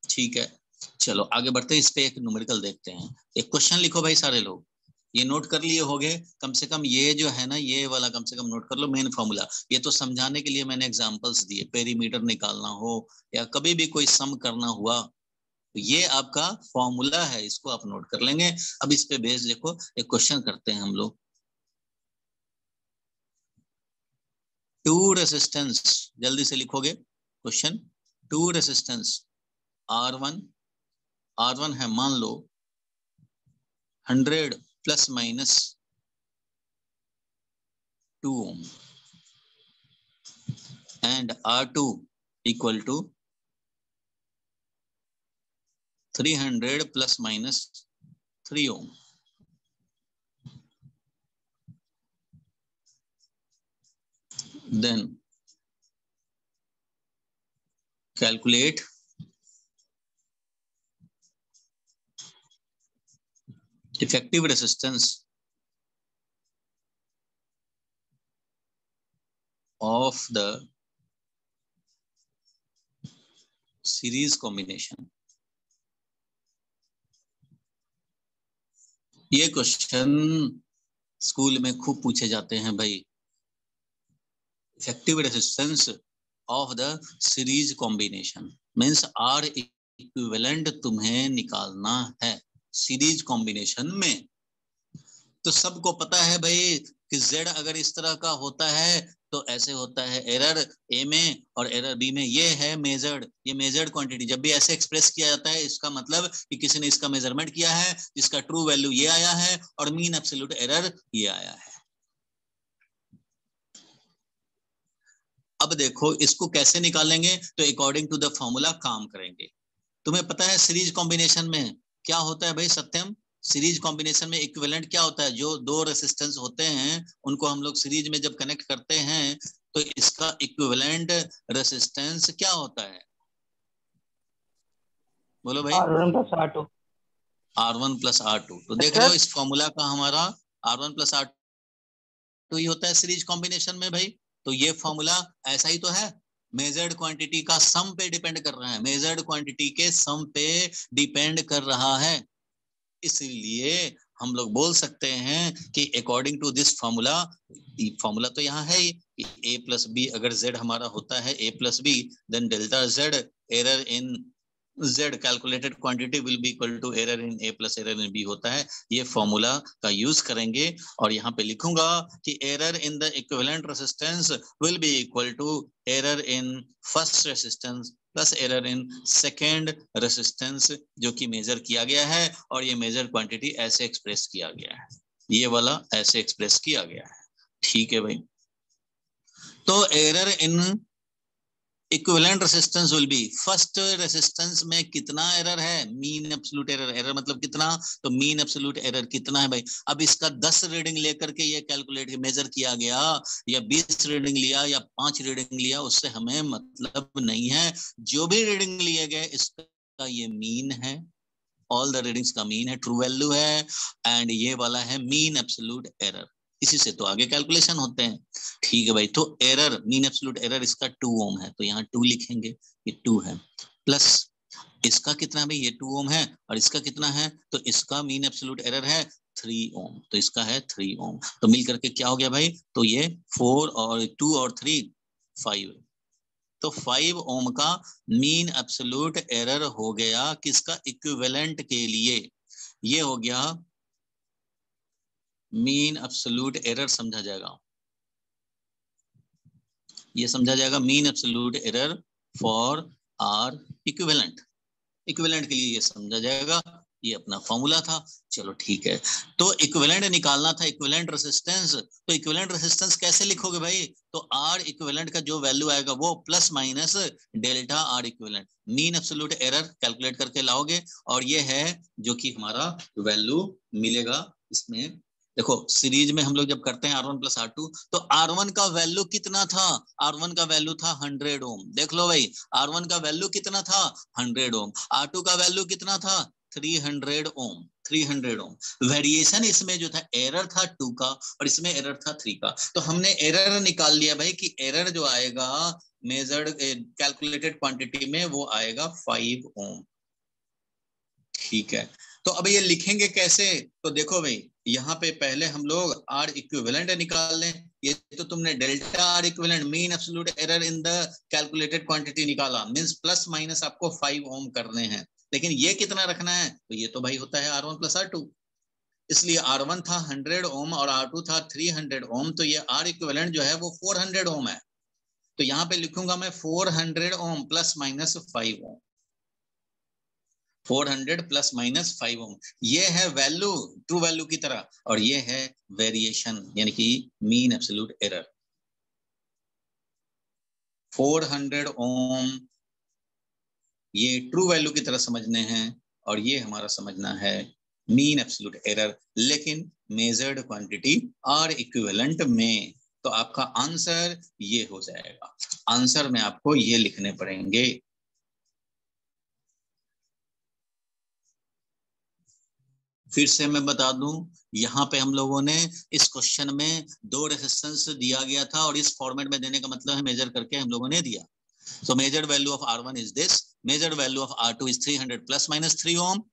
ठीक है, चलो आगे बढ़ते हैं। इस पे एक न्यूमेरिकल देखते हैं। एक क्वेश्चन लिखो भाई सारे लोग, ये नोट कर लिए होगे कम से कम, ये जो है ना ये वाला कम से कम नोट कर लो, मेन फॉर्मूला। ये तो समझाने के लिए मैंने एग्जांपल्स दिए, पेरीमीटर निकालना हो या कभी भी कोई सम करना हुआ, तो ये आपका फॉर्मूला है, इसको आप नोट कर लेंगे। अब इस पे बेस देखो, एक क्वेश्चन करते हैं हम लोग। टू रेसिस्टेंस, जल्दी से लिखोगे क्वेश्चन। टू रेसिस्टेंस R1 है मान लो 100 plus minus 2 ohm and R2 equal to 300 plus minus 3 ohm. Then calculate effective resistance of the series combination। ये क्वेश्चन स्कूल में खूब पूछे जाते हैं भाई। Effective resistance of the series combination means R equivalent तुम्हें निकालना है सीरीज कॉम्बिनेशन में। तो सबको पता है भाई कि Z अगर इस तरह का होता है तो ऐसे होता है एरर A में और एरर B में। ये है मेजर्ड, ये मेजर्ड क्वांटिटी। जब भी ऐसे एक्सप्रेस किया जाता है इसका मतलब कि किसी ने इसका मेजरमेंट किया है, जिसका ट्रू वैल्यू ये आया है और मीन एब्सोल्यूट एरर ये आया है। अब देखो इसको कैसे निकालेंगे, तो अकॉर्डिंग टू द फॉर्मूला काम करेंगे। तुम्हें पता है सीरीज कॉम्बिनेशन में क्या होता है भाई सत्यम? सीरीज कॉम्बिनेशन में इक्विवेलेंट क्या होता है? जो दो रेसिस्टेंस होते हैं उनको हम लोग सीरीज में जब कनेक्ट करते हैं तो इसका इक्विवेलेंट रेसिस्टेंस क्या होता है? बोलो भाई। R1 plus R2। R1 plus R2। तो देख रहे हो इस फॉर्मूला का हमारा R1 प्लस R2 ही होता है सीरीज कॉम्बिनेशन में भाई। तो ये फॉर्मूला ऐसा ही तो है, मेजर्ड क्वांटिटी का सम पे डिपेंड कर रहा है, मेजर्ड क्वांटिटी के सम पे डिपेंड कर रहा है। इसलिए हम लोग बोल सकते हैं कि according to this formula, formula तो यहाँ है कि A प्लस बी, अगर Z हमारा होता है A plus B, then delta Z error in Z calculated quantity will be equal to error in A plus error in B होता है। ये फॉर्मूला का यूज करेंगे और यहाँ पे लिखूंगा कि error in the equivalent resistance will be equal to error in first resistance plus error in second resistance, जो कि मेजर किया गया है और ये मेजर क्वांटिटी ऐसे एक्सप्रेस किया गया है, ये वाला ऐसे एक्सप्रेस किया गया है। ठीक है भाई, तो error in equivalent resistance will B, first resistance में कितना एरर है, मीन एब्सोल्यूट एरर, एरर मतलब कितना, तो मीन एब्सोल्यूट एरर कितना है भाई। अब इसका 10 रीडिंग लेकर के ये कैलकुलेट मेजर किया गया, या 20 रीडिंग लिया या 5 रीडिंग लिया, उससे हमें मतलब नहीं है। जो भी रीडिंग लिए गए इसका ये मीन है, ऑल द रीडिंग्स का मीन है, ट्रू वैल्यू है, एंड ये वाला है मीन एब्सोल्यूट एरर। इसी से तो आगे कैलकुलेशन होते हैं। ठीक है भाई, तो एरर मीन एब्सोल्यूट एरर इसका 2 ओम है, तो यहाँ 2 लिखेंगे, ये 2 है, प्लस इसका कितना भाई, ये 2 ओम है, और इसका कितना है, तो इसका मीन एब्सोल्यूट एरर है 3 ओम, तो इसका है 3 ओम। तो मिल करके क्या हो गया भाई, तो ये 4 और 2 और 3 5, तो 5 ओम का मीन एब्सोल्यूट एरर हो गया किसका, इक्विवेलेंट के लिए। ये हो गया मीन एब्सोल्यूट एरर, समझा जाएगा, ये समझा जाएगा mean absolute error for R equivalent, equivalent के लिए ये समझा जाएगा, ये अपना फॉर्मूला था। चलो ठीक है, तो इक्विवेलेंट निकालना था, इक्विवेलेंट रेजिस्टेंस, तो इक्विवेलेंट रेजिस्टेंस कैसे लिखोगे भाई, तो आर इक्विवेलेंट का जो वैल्यू आएगा वो plus minus delta R equivalent, mean absolute error calculate करके लाओगे, और ये है जो कि हमारा वैल्यू मिलेगा इसमें। देखो सीरीज में हम लोग जब करते हैं R1 प्लस R2, तो R1 का वैल्यू कितना था, R1 का वैल्यू था 100 ओम, देख लो भाई, R1 का वैल्यू कितना था 100 ओम, R2 का वैल्यू कितना था 300 ओम, 300 ओम। वेरिएशन इसमें जो था एरर था 2 का, और इसमें एरर था 3 का, तो हमने एरर निकाल लिया भाई कि एरर जो आएगा मेजर्ड कैलकुलेटेड क्वांटिटी में वो आएगा 5 ओम। ठीक है, तो अब ये लिखेंगे कैसे, तो देखो भाई यहाँ पे पहले हम लोग आर इक्विवेलेंट निकाल लें। ये तो तुमने delta R equivalent mean absolute error in the calculated quantity निकाला, मींस प्लस माइनस आपको 5 ओम करने हैं, लेकिन ये कितना रखना है, तो ये तो भाई होता है R1 प्लस R2, इसलिए R1 था 100 ओम और R2 था 300 ओम, तो ये आर इक्विवेलेंट जो है वो 400 ओम है। तो यहाँ पे लिखूंगा मैं 400 ओम प्लस माइनस 5 ओम, 400 प्लस माइनस 5 ओम, ये है वैल्यू ट्रू वैल्यू की तरह, और ये है वेरिएशन यानी कि मीन एब्सोल्यूट एरर। 400 ओम ये ट्रू वैल्यू की तरह समझने हैं, और ये हमारा समझना है मीन एब्सोल्यूट एरर, लेकिन मेजर्ड क्वांटिटी आर इक्विवेलेंट में। तो आपका आंसर ये हो जाएगा, आंसर में आपको ये लिखने पड़ेंगे। फिर से मैं बता दूं, यहाँ पे हम लोगों ने इस क्वेश्चन में 2 रेजिस्टेंस दिया गया था, और इस फॉर्मेट में देने का मतलब है मेजर करके हम लोगों ने दिया। So measured value of R1 is this, measured value of R2 is 300 plus minus 3 ohm.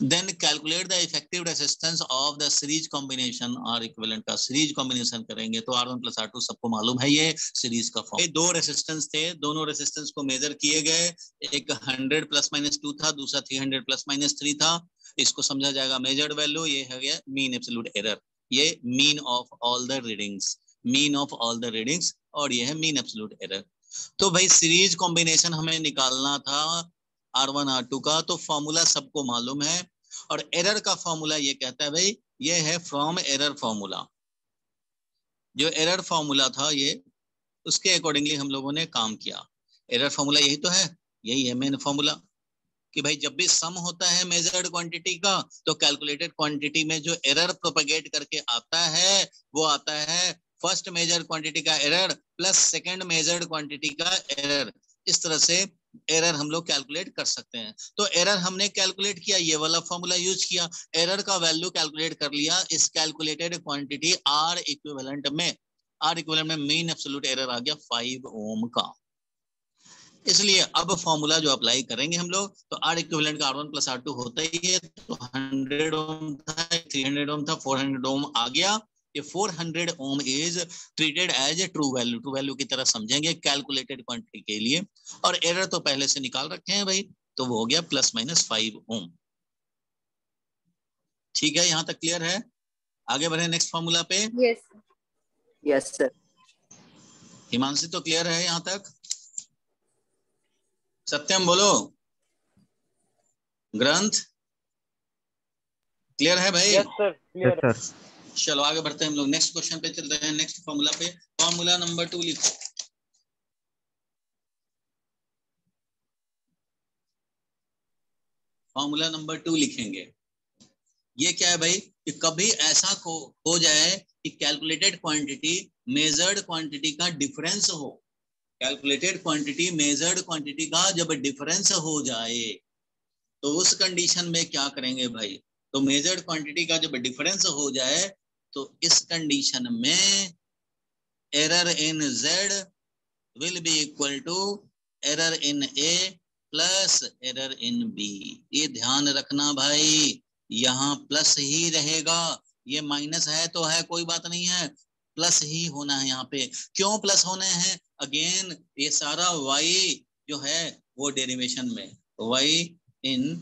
Then calculate the effective resistance of the series combination or equivalent का series combination करेंगे, तो R1 plus R2 सबको मालूम है ये series का form. 2 resistance थे, दोनों रेजिस्टेंस को मेजर किए गए, एक 100 प्लस माइनस 2 था, दूसरा 300 प्लस माइनस 3 था। इसको समझा जाएगा मेजर्ड वैल्यू, ये है गया मीन एब्सोल्यूट एरर, ये mean of all the readings, mean of all the readings, और ये है मीन एब्सोल्यूट एरर। तो भाई सीरीज कॉम्बिनेशन हमें निकालना था R1 R2 का, तो फॉर्मूला सबको मालूम है, और एरर का फॉर्मूला ये कहता है भाई, ये है फ्रॉम एरर फॉर्मूला, जो एरर फॉर्मूला था ये, उसके अकॉर्डिंगली हम लोगों ने काम किया। एरर फॉर्मूला यही तो है, यही है मेन फॉर्मूला, कि भाई जब भी सम होता है मेजर्ड क्वांटिटी का, तो कैलकुलेटेड क्वांटिटी में जो एरर प्रोपेगेट करके आता है वो आता है फर्स्ट मेजर क्वांटिटी का error plus second measured quantity का एरर। इस तरह से एरर हम लोग कैलकुलेट कर सकते हैं। तो एरर हमने कैलकुलेट किया, ये वाला फॉर्मूला यूज किया, एरर का वैल्यू कैलकुलेट कर लिया इस कैलकुलेटेड क्वांटिटी आर इक्विवेलेंट में। आर इक्विवेलेंट में मीन एब्सोल्यूट एरर आ गया 5 ओम का। इसलिए अब फॉर्मूला जो अप्लाई करेंगे हम लोग, तो आर इक्विवेलेंट का R1 प्लस R2 होता ही है, तो 100 ओम था, 300 ओम था, 400 ओम आ गया। ये 400 ohm is treated as a true value, true value की तरह समझेंगे कैलकुलेटेड क्वांटिटी के लिए, और एरर तो पहले से निकाल रखे हैं भाई, तो वो हो गया प्लस माइनस 5 ओम। ठीक है, यहाँ तक क्लियर है? आगे बढ़े नेक्स्ट फॉर्मूला पे। Yes Yes, sir. हिमांशी तो क्लियर है यहाँ तक? सत्यम बोलो। ग्रंथ क्लियर है भाई? यस सर, क्लियर है। चलो आगे बढ़ते हैं हम लोग, नेक्स्ट क्वेश्चन पे चल रहे हैं, नेक्स्ट फॉर्मूला पे। फॉर्मूला नंबर 2 लिखो। फॉर्मूला नंबर 2 लिखेंगे। ये क्या है भाई कि कभी ऐसा हो जाए कि कैलकुलेटेड क्वांटिटी मेजर्ड क्वांटिटी का डिफरेंस हो, कैलकुलेटेड क्वांटिटी मेजर्ड क्वांटिटी का जब डिफरेंस हो जाए तो उस कंडीशन में क्या करेंगे भाई, तो मेजर्ड क्वांटिटी का जब डिफरेंस हो जाए तो इस कंडीशन में error in Z will be equal to error in A plus error in B। ये ध्यान रखना भाई, यहाँ प्लस ही रहेगा, ये माइनस है तो है कोई बात नहीं है, प्लस ही होना है यहाँ पे। क्यों प्लस होने हैं? अगेन ये सारा y जो है वो डेरिवेशन में, y इन,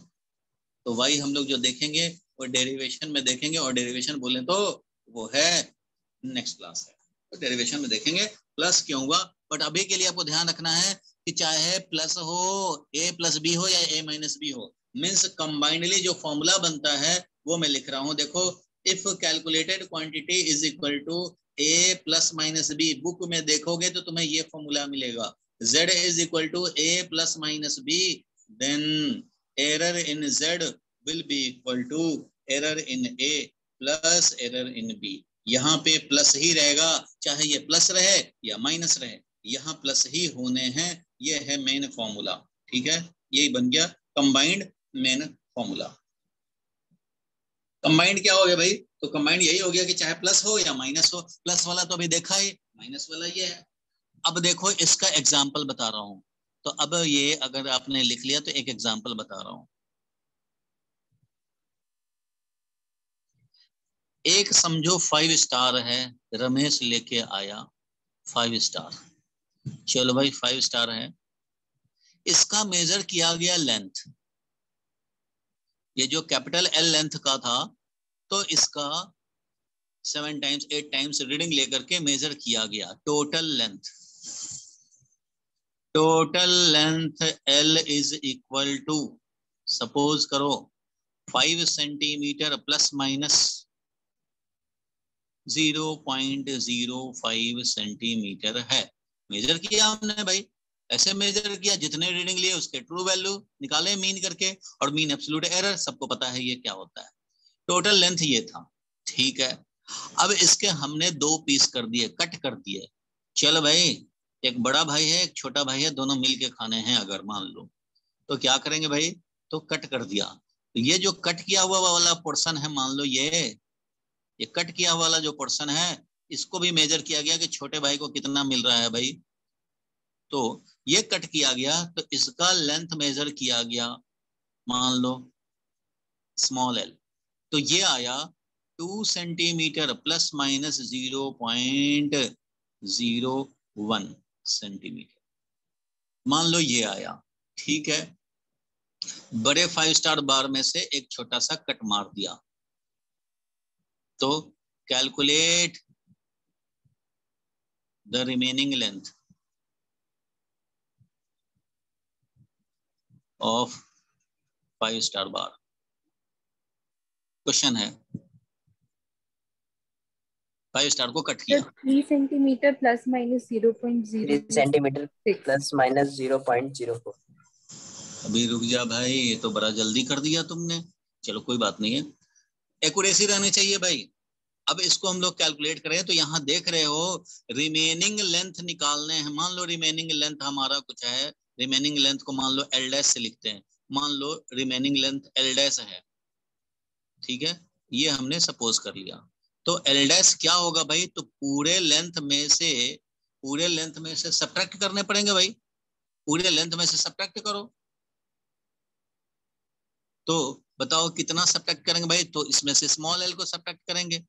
तो y हम लोग जो देखेंगे वो डेरिवेशन में देखेंगे, और डेरिवेशन बोले तो वो है नेक्स्ट क्लास है, तो डेरिवेशन में देखेंगे प्लस क्यों हुआ। बट अभी के लिए आपको ध्यान रखना है कि चाहे प्लस हो, a प्लस बी हो या a माइनस बी हो, मीन्स कंबाइंडली जो फॉर्मूला बनता है वो मैं लिख रहा हूँ। देखो, if calculated quantity is equal to a plus minus b, book में देखोगे तो तुम्हें ये फॉर्मूला मिलेगा, z is equal to a plus minus b, then error in z will be equal to error in a plus error in b। यहाँ पे plus ही रहेगा, चाहे ये प्लस रहे या माइनस रहे, यहाँ प्लस ही होने हैं। ये है मेन फॉर्मूला, ठीक है, यही बन गया कंबाइंड मेन फॉर्मूला। कंबाइंड क्या हो गया भाई, तो कंबाइंड यही हो गया कि चाहे प्लस हो या माइनस हो। प्लस वाला तो अभी देखा ही, माइनस वाला ये है। अब देखो इसका एग्जाम्पल बता रहा हूं, तो अब ये अगर आपने लिख लिया तो एक एग्जाम्पल बता रहा हूं। एक समझो 5 स्टार है, रमेश लेके आया 5 स्टार। चलो भाई 5 स्टार है, इसका मेजर किया गया लेंथ, ये जो कैपिटल L लेंथ का था, तो इसका 7 टाइम्स 8 टाइम्स रीडिंग लेकर के मेजर किया गया। Total length L is equal to, suppose करो 5 सेंटीमीटर प्लस माइनस 0.05 सेंटीमीटर है। मेजर किया हमने भाई, ऐसे मेजर किया, जितने रीडिंग लिए उसके ट्रू वैल्यू निकाले मीन करके, और मीन एब्सोल्यूट एरर सबको पता है ये क्या होता है। टोटल लेंथ ये था, ठीक है। अब इसके हमने 2 पीस कर दिए, कट कर दिए। चल भाई, एक बड़ा भाई है एक छोटा भाई है, दोनों मिल के खाने हैं अगर मान लो, तो क्या करेंगे भाई, तो कट कर दिया। तो ये जो कट किया हुआ वाला पोर्शन है, मान लो ये कट किया वाला जो पोर्शन है, इसको भी मेजर किया गया कि छोटे भाई को कितना मिल रहा है भाई। तो ये कट किया गया तो इसका लेंथ मेजर किया गया, मान लो स्मॉल l, तो ये आया 2 सेंटीमीटर प्लस माइनस 0.01 सेंटीमीटर, मान लो ये आया, ठीक है। बड़े 5 स्टार बार में से एक छोटा सा कट मार दिया, तो calculate the remaining length of 5 star bar. Question है, 5 स्टार को कट किया, 3 centimetre plus minus 0.0 centimetre plus minus 0.04। अभी रुक जा भाई, ये तो बड़ा जल्दी कर दिया तुमने। चलो कोई बात नहीं है, एक्यूरेसी रहनी चाहिए भाई। अब इसको हम लोग कैलकुलेट करें तो यहाँ देख रहे हो रिमेनिंग लेंथ निकालने हैं। मान लो रिमेनिंग लेंथ हमारा कुछ है, रिमेनिंग लेंथ को मान लो L डैश से लिखते हैं, मान लो रिमेनिंग लेंथ L डैश है, ठीक है, ये हमने सपोज कर लिया। तो L डैश क्या होगा भाई, तो पूरे लेंथ में से सब्ट्रैक्ट करने पड़ेंगे भाई, पूरे लेंथ में से सब्ट्रैक्ट करो। तो बताओ कितना सब्ट्रैक्ट करेंगे भाई, तो इसमें से स्मॉल l को सब्ट्रैक्ट करेंगे।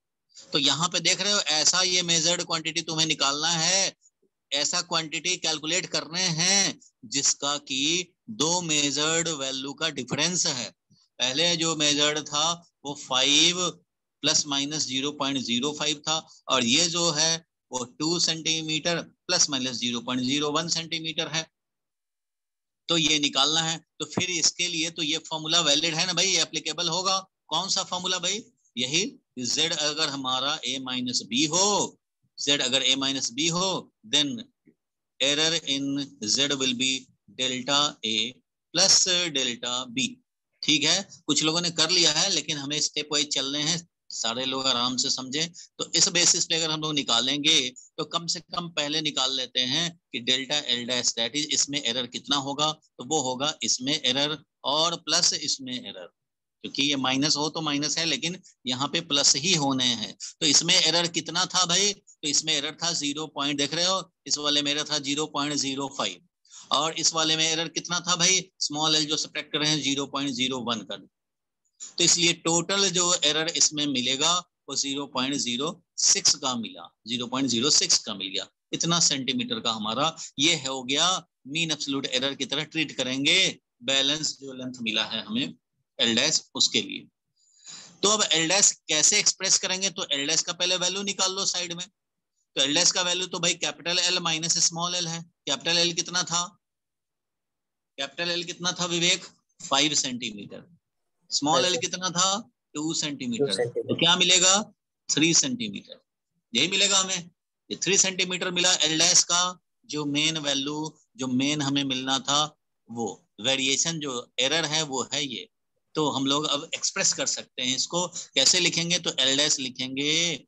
तो यहाँ पे देख रहे हो ऐसा ये मेजर्ड क्वांटिटी तुम्हें निकालना है, ऐसा क्वांटिटी कैलकुलेट करने हैं जिसका कि 2 मेजर्ड वैल्यू का डिफरेंस है। पहले जो मेजर्ड था वो 5 प्लस माइनस 0.05 था, और ये जो है वो 2 सेंटीमीटर प्लस माइनस 0.01 सेंटीमीटर है। तो ये निकालना है, तो फिर इसके लिए तो ये फॉर्मूला वैलिड है ना भाई, एप्लीकेबल होगा। कौन सा फॉर्मूला भाई, यही z अगर हमारा a माइनस बी हो, z अगर a माइनस बी हो, then error in z will be delta a plus delta b। ठीक है, कुछ लोगों ने कर लिया है, लेकिन हमें स्टेप वाइज चलने हैं, सारे लोग आराम से समझे। तो इस बेसिस पे अगर हम लोग निकालेंगे तो कम से कम पहले निकाल लेते हैं कि delta L dash that is, इसमें एरर कितना होगा, तो वो होगा इसमें एरर और प्लस इसमें एरर, क्योंकि ये माइनस हो तो माइनस है, लेकिन यहाँ पे प्लस ही होने हैं। तो इसमें एरर कितना था भाई, तो इसमें एरर था 0 पॉइंट, देख रहे हो, इस वाले में एरर था 0.05, और इस वाले में एरर कितना था भाई, स्मॉल एल जो सब्ट्रैक्ट कर रहे हैं 0.01 कर। तो इसलिए टोटल जो एरर इसमें मिलेगा वो 0.06 का मिला, 0.06 का मिल गया। इतना सेंटीमीटर का हमारा ये हो गया मीन एब्सोल्यूट एरर की तरह ट्रीट करेंगे बैलेंस जो लेंथ मिला है हमें एल डैश उसके लिए। तो अब एल डैश कैसे एक्सप्रेस करेंगे, तो एल डैश का पहले वैल्यू निकाल लो साइड में। तो एल डैश का वैल्यू तो भाई capital L minus small L है। कैपिटल एल कितना था, कैपिटल एल कितना था विवेक, 5 सेंटीमीटर। स्मॉल एल कितना था, 2 सेंटीमीटर। तो क्या मिलेगा, 3 सेंटीमीटर, यही मिलेगा हमें। ये 3 सेंटीमीटर मिला एल डैश का, जो मेन वैल्यू, जो मेन हमें मिलना था, वो वेरिएशन जो एरर है वो है ये। तो हम लोग अब एक्सप्रेस कर सकते हैं इसको, कैसे लिखेंगे, तो एल डैश लिखेंगे,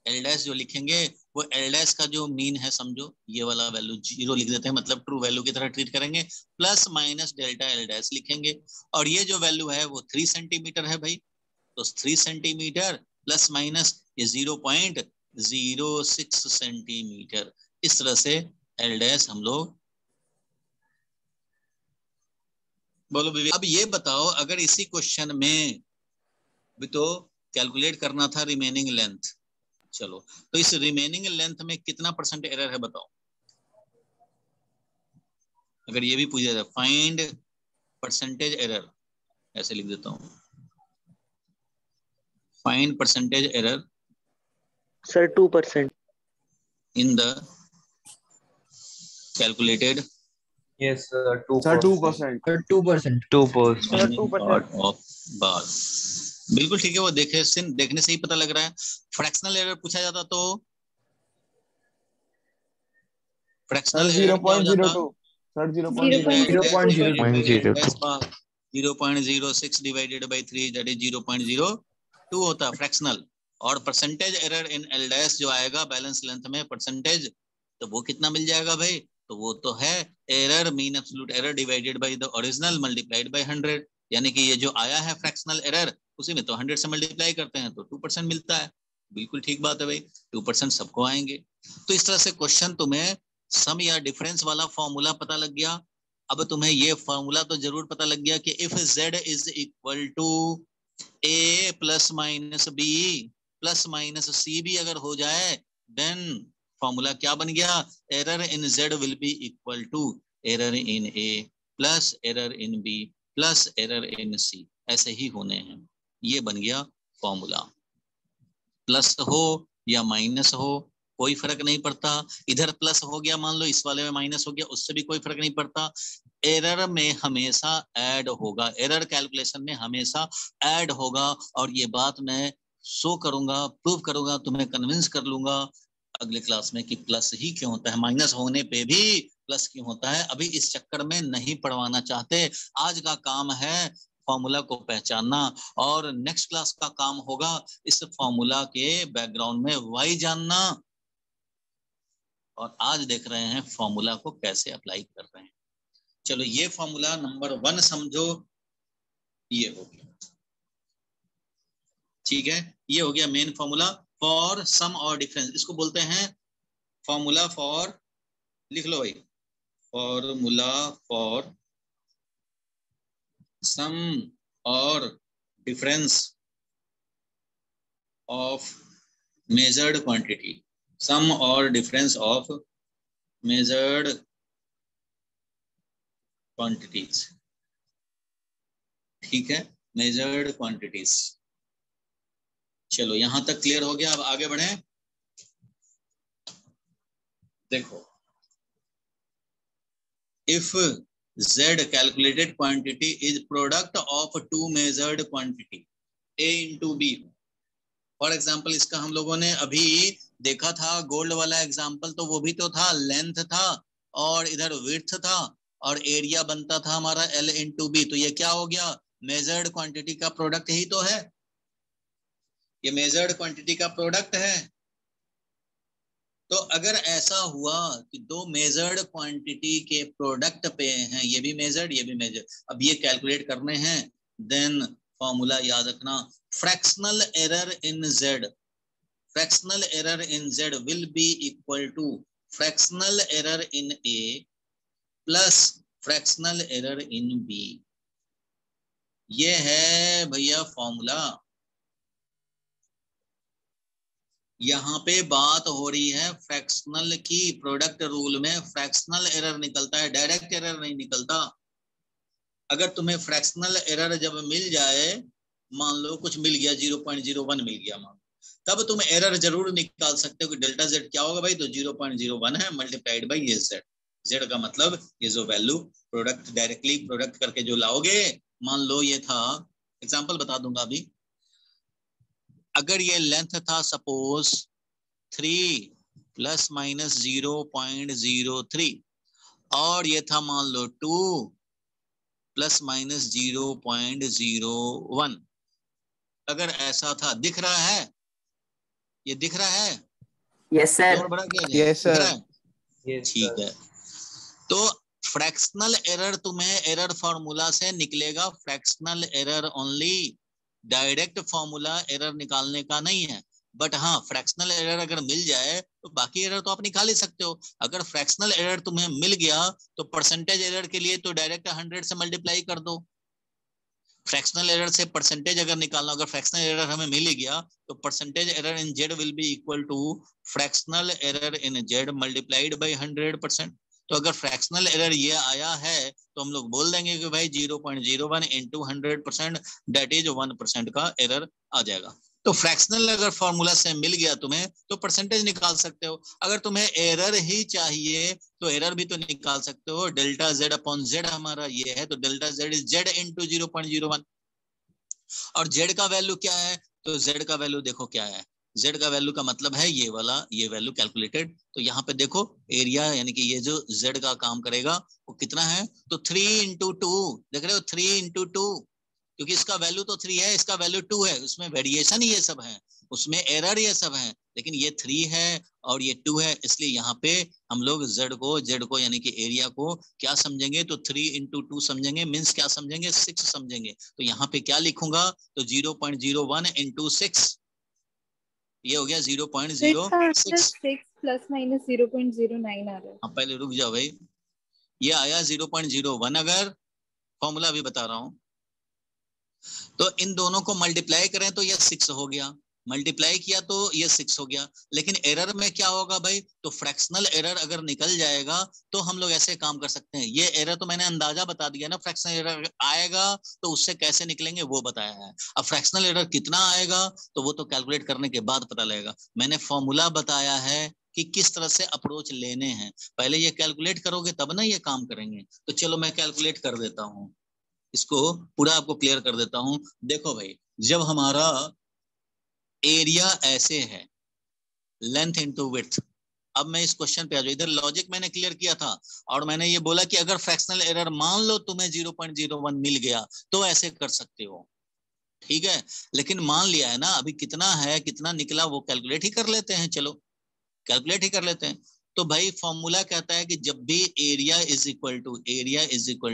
एल डैश जो लिखेंगे वो एल डैश का जो मीन है, समझो ये वाला वैल्यू 0 लिख देते हैं, मतलब ट्रू वैल्यू की तरह ट्रीट करेंगे, plus minus delta L dash लिखेंगे। और ये जो वैल्यू है वो 3 सेंटीमीटर है भाई, तो 3 सेंटीमीटर प्लस माइनस ये 0.06 सेंटीमीटर। इस तरह से एल डैश हम लोग, बोलो विवेक। अब ये बताओ, अगर इसी क्वेश्चन में भी तो कैलकुलेट करना था रिमेनिंग लेंथ, चलो तो इस रिमेनिंग लेंथ में कितना परसेंट एरर है बताओ। अगर ये भी पूछा जाए फाइंड परसेंटेज एरर, ऐसे लिख देता हूं, find percentage error sir 2%। In the calculated, Yes, sir. 2%। 2%. 2% of बार। बिल्कुल ठीक है, वो देखने से ही पता लग रहा है। फ्रैक्शनल एरर पूछा जाता तो फ्रैक्शनल एरर क्या हो जाता, 0.02 sir 0.02. 0.06 divided by 3 that is 0.02 होता फ्रैक्शनल। और percentage error in L dash जो आएगा बैलेंस लेंथ में परसेंटेज, तो वो कितना मिल जाएगा भाई, तो वो तो है error mean absolute error divided by the original multiplied by 100, यानी कि ये जो आया है फ्रैक्शनल एरर उसी में तो 100 से मल्टीप्लाई करते हैं तो 2% मिलता है। बिल्कुल ठीक बात है भाई, 2% सबको आएंगे। तो इस तरह से क्वेश्चन तुम्हें सम या डिफरेंस वाला फॉर्मूला पता लग गया। अब तुम्हें ये फॉर्मूला तो जरूर पता लग गया कि if z is equal to a plus minus B plus minus C भी अगर हो जाए, देन फॉर्मूला क्या बन गया, error in z will be equal to error in a plus error in b plus error in c, ऐसे ही होने हैं। ये बन गया फॉर्मूला। प्लस हो या माइनस हो कोई फर्क नहीं पड़ता, इधर प्लस हो गया मान लो, इस वाले में माइनस हो गया, उससे भी कोई फर्क नहीं पड़ता। एरर में हमेशा ऐड होगा, एरर कैलकुलेशन में हमेशा ऐड होगा। और ये बात मैं शो करूंगा, प्रूव करूंगा, तुम्हें कन्विंस कर लूंगा अगले क्लास में कि प्लस ही क्यों होता है, माइनस होने पे भी प्लस क्यों होता है। अभी इस चक्कर में नहीं पढ़वाना चाहते, आज का काम है फॉर्मूला को पहचानना, और नेक्स्ट क्लास का काम होगा इस फॉर्मूला के बैकग्राउंड में वाई जानना। और आज देख रहे हैं फॉर्मूला को कैसे अप्लाई कर रहे हैं। चलो ये फॉर्मूला नंबर 1 समझो, ये हो गया, ठीक है, ये हो गया मेन फॉर्मूला फॉर सम और डिफरेंस। इसको बोलते हैं फॉर्मूला फॉर, लिख लो भाई, फॉर्मूला फॉर सम और डिफरेंस ऑफ मेजर्ड क्वांटिटी, सम और डिफरेंस ऑफ मेजर्ड क्वांटिटीज, ठीक है, मेजर्ड क्वांटिटीज। चलो यहां तक क्लियर हो गया, अब आगे बढ़े। देखो, if z calculated quantity is product of two measured quantity a into b. For example इसका हम लोगों ने अभी देखा था गोल्ड वाला एग्जाम्पल, तो वो भी तो था लेंथ था और इधर विड्थ था। और एरिया बनता था हमारा L इंटू बी, तो ये क्या हो गया, मेजर्ड क्वांटिटी का प्रोडक्ट ही तो है, ये मेजर्ड क्वांटिटी का प्रोडक्ट है। तो अगर ऐसा हुआ कि दो मेजर्ड क्वांटिटी के प्रोडक्ट पे हैं, ये भी मेजर्ड ये भी मेजर्ड, अब ये कैलकुलेट करने हैं, देन फॉर्मूला याद रखना, fractional error in Z, fractional error in Z will be equal to fractional error in A plus fractional error in B। ये है भैया फॉर्मूला। यहाँ पे बात हो रही है फ्रैक्शनल की, प्रोडक्ट रूल में फ्रैक्शनल एरर निकलता है, डायरेक्ट एरर नहीं निकलता। अगर तुम्हें फ्रैक्शनल एरर जब मिल जाए, मान लो कुछ मिल गया 0.01 मिल गया, मान तब तुम एरर जरूर निकाल सकते हो कि डेल्टा Z क्या होगा भाई, तो 0.01 है मल्टीप्लाइड बाई ये Z। Z का मतलब ये जो वैल्यू प्रोडक्ट डायरेक्टली प्रोडक्ट करके जो लाओगे, मान लो ये था, एग्जांपल बता दूंगा अभी, अगर ये लेंथ था सपोज 3 प्लस माइनस 0.03 और ये था मान लो 2 प्लस माइनस 0.01, अगर ऐसा था, दिख रहा है, ये दिख रहा है? Yes sir. बड़ा किया जाए, यस सर। ठीक है। तो फ्रैक्शनल एरर तुम्हें एरर फॉर्मूला से निकलेगा, fractional error only, direct formula error निकालने का नहीं है। बट हाँ, फ्रैक्शनल एरर अगर मिल जाए तो बाकी एरर तो आप निकाल ही सकते हो। अगर फ्रैक्शनल एरर तुम्हें मिल गया तो परसेंटेज एरर के लिए तो डायरेक्ट 100 से मल्टीप्लाई कर दो। फ्रैक्शनल एरर से परसेंटेज अगर निकालना, अगर फ्रैक्शनल एरर हमें मिल गया तो percentage error in Z will be equal to fractional error in Z multiplied by 100%। तो अगर फ्रैक्शनल एरर ये आया है तो हम लोग बोल देंगे कि भाई 0.01 इंटू 100% दैट इज 1% का एरर आ जाएगा। तो फ्रैक्शनल अगर फॉर्मूला से मिल गया तुम्हें तो परसेंटेज निकाल सकते हो। अगर तुम्हें एरर ही चाहिए तो एरर भी तो निकाल सकते हो। डेल्टा Z अपॉन Z हमारा ये है, तो delta Z is Z into 0.01। और Z का वैल्यू क्या है, तो Z का वैल्यू देखो क्या है, Z का वैल्यू का मतलब है ये वाला, ये वैल्यू कैलकुलेटेड। तो यहाँ पे देखो एरिया यानी कि ये जो Z का काम करेगा वो कितना है, तो 3 इंटू 2, देख रहे हो 3 इंटू 2, क्योंकि इसका वैल्यू तो 3 है, इसका वैल्यू 2 है, उसमें वेरिएशन ये सब है, उसमें एरर ये सब है, लेकिन ये 3 है और ये 2 है, इसलिए यहाँ पे हम लोग Z को यानी कि एरिया को क्या समझेंगे, तो 3 इंटू 2 समझेंगे, मीन्स क्या समझेंगे, 6 समझेंगे। तो यहाँ पे क्या लिखूंगा, तो 0.01 इंटू 6, ये हो गया 0.06 प्लस माइनस 0.09 आ रहा है। हाँ पहले रुक जाओ भाई, ये आया 0.01, अगर फॉर्मूला अभी बता रहा हूं, तो इन दोनों को मल्टीप्लाई करें तो ये 6 हो गया, मल्टीप्लाई किया तो ये 6 हो गया। लेकिन एरर में क्या होगा भाई, तो फ्रैक्शनल एरर अगर निकल जाएगा तो हम लोग ऐसे काम कर सकते हैं। ये एरर तो मैंने अंदाजा बता दिया ना, फ्रैक्शनल एरर आएगा तो उससे कैसे निकलेंगे वो बताया है। अब फ्रैक्शनल एरर कितना आएगा तो वो तो कैलकुलेट करने के बाद पता लगेगा। मैंने फॉर्मूला बताया है कि किस तरह से अप्रोच लेने हैं, पहले ये कैलकुलेट करोगे तब ना ये काम करेंगे। तो चलो मैं कैलकुलेट कर देता हूँ, इसको पूरा आपको क्लियर कर देता हूं। देखो भाई, जब हमारा एरिया ऐसे है, लेंथ इनटू विड्थ, अब मैं इस क्वेश्चन पे आ जाऊं, इधर लॉजिक मैंने क्लियर किया था और मैंने ये बोला कि अगर फ्रैक्शनल एरर मान लो तुम्हें 0.01 मिल गया तो ऐसे कर सकते हो, ठीक है। लेकिन मान लिया है ना, अभी कितना है कितना निकला वो कैलकुलेट ही कर लेते हैं, चलो कैलकुलेट ही कर लेते हैं। तो भाई फॉर्मूला कहता है कि जब भी area is equal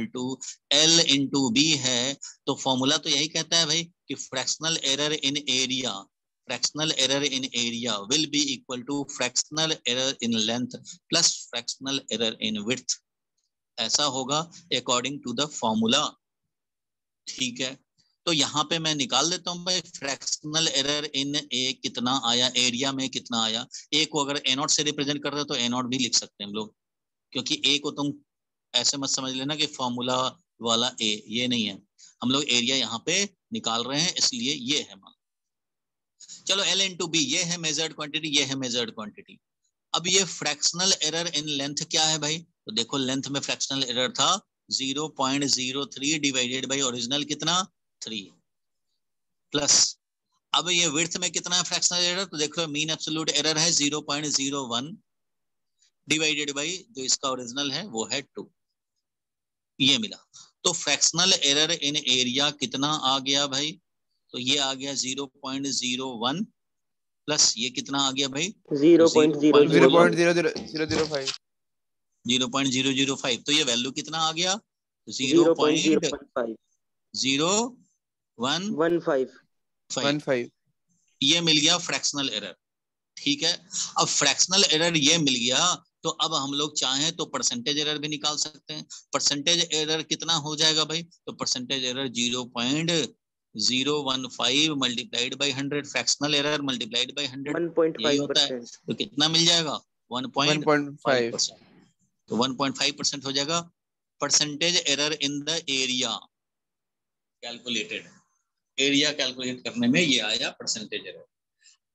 to L into b है, तो फॉर्मूला तो यही कहता है भाई कि fractional error in area will be equal to fractional error in length plus fractional error in width, ऐसा होगा अकॉर्डिंग टू द फॉर्मूला, ठीक है। तो यहाँ पे मैं निकाल देता हूँ भाई, फ्रैक्शनल एरर इन ए कितना आया, एरिया में कितना आया। ए को अगर A0 से रिप्रेजेंट कर रहे हो तो A0 भी लिख सकते हैं हम लोग, क्योंकि ए को तुम ऐसे मत समझ लेना कि फॉर्मूला वाला ए, ये नहीं है, हम लोग एरिया यहाँ पे निकाल रहे हैं इसलिए ये है मान। चलो L इंटू बी, ये है मेजर्ड क्वांटिटी, ये है मेजर्ड क्वांटिटी। अब ये फ्रैक्शनल एरर इन लेंथ क्या है भाई, तो देखो लेंथ में फ्रैक्शनल एरर था 0.03 डिवाइडेड बाई ओरिजिनल कितना 3 प्लस, अब ये विड्थ में कितना है फ्रैक्शनल एरर, तो देखो मीन एब्सोल्यूट एरर है 0.01 डिवाइडेड बाई जो इसका ओरिजिनल है वो है 2। ये मिला। तो फ्रैक्शनल एरर इन एरिया कितना आ गया भाई? तो ये आ गया 0.01 प्लस ये कितना आ गया भाई? 0.00005। 0.005। तो ये वैल्यू कितना आ गया? 0.015। ये मिल गया फ्रैक्शनल एरर। ठीक है, अब फ्रैक्शनल एरर ये मिल गया, तो अब हम लोग चाहें तो परसेंटेज एरर भी निकाल सकते हैं। परसेंटेज एरर कितना हो जाएगा भाई? तो percentage error 0.015 multiplied by 100, fractional error multiplied by 100 यही होता है। तो कितना मिल जाएगा? 1.5%। तो 1.5% हो जाएगा percentage error in the area calculated. Area calculate करने में ये आया परसेंटेज एरर।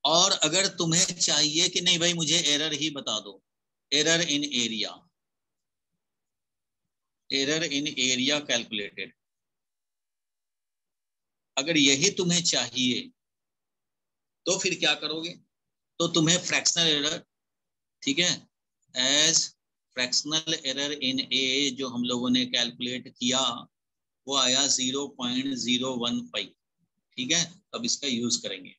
और अगर तुम्हें चाहिए कि नहीं भाई मुझे एरर ही बता दो, error in area, error in area calculated, अगर यही तुम्हें चाहिए तो फिर क्या करोगे? तो तुम्हें फ्रैक्शनल एरर, ठीक है, as fractional error in A जो हम लोगों ने कैलकुलेट किया वो आया 0.015। ठीक है, अब इसका यूज करेंगे।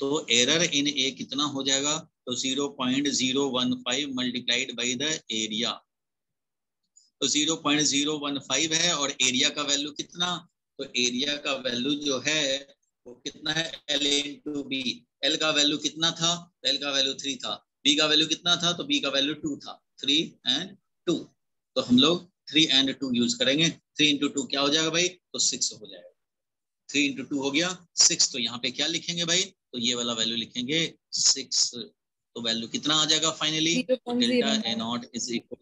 तो एरर इन ए कितना हो जाएगा? तो 0.015 मल्टीप्लाइड बाई द एरिया। तो 0.015 है और एरिया का वैल्यू कितना? तो एरिया का वैल्यू जो है वो कितना है? L into B। L का वैल्यू कितना था? L का वैल्यू 3 था। B का वैल्यू कितना था? तो B का वैल्यू 2 था। 3 and 2। तो हम लोग 3 and 2 यूज करेंगे। 3 into 2 क्या हो जाएगा भाई? तो 6 हो जाएगा। 3 into 2 हो गया 6। तो यहाँ पे क्या लिखेंगे भाई? तो ये वाला वैल्यू लिखेंगे 6। तो वैल्यू कितना आ जाएगा finally? Delta A not is equal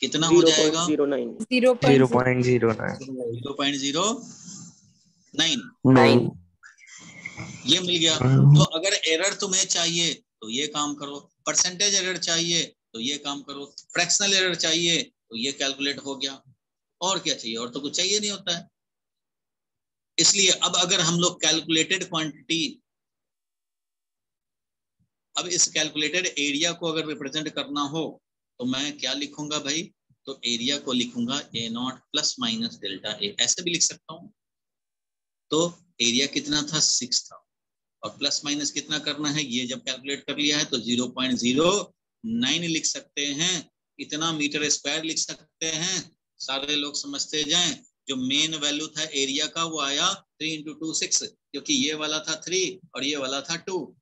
कितना हो जाएगा? 0.09। ये मिल गया। तो अगर एरर तुम्हें चाहिए तो ये काम करो, परसेंटेज एरर चाहिए तो ये काम करो, फ्रैक्शनल एरर चाहिए तो ये कैलकुलेट हो गया। और क्या चाहिए? और तो कुछ चाहिए नहीं होता है। इसलिए अब अगर हम लोग कैलकुलेटेड क्वांटिटी, अब इस कैलकुलेटेड एरिया को अगर रिप्रेजेंट करना हो तो मैं क्या लिखूंगा भाई? तो एरिया को लिखूंगा ए not plus minus delta A, ऐसे भी लिख सकता हूं। तो एरिया कितना था? 6 था। और प्लस माइनस कितना करना है? ये जब कैलकुलेट कर लिया है तो 0.09 लिख सकते हैं, इतना मीटर स्क्वायर लिख सकते हैं। सारे लोग समझते जाएं। जो मेन वैल्यू था एरिया का वो आया 3 into 2 6, क्योंकि ये वाला था 3 और ये वाला था 2।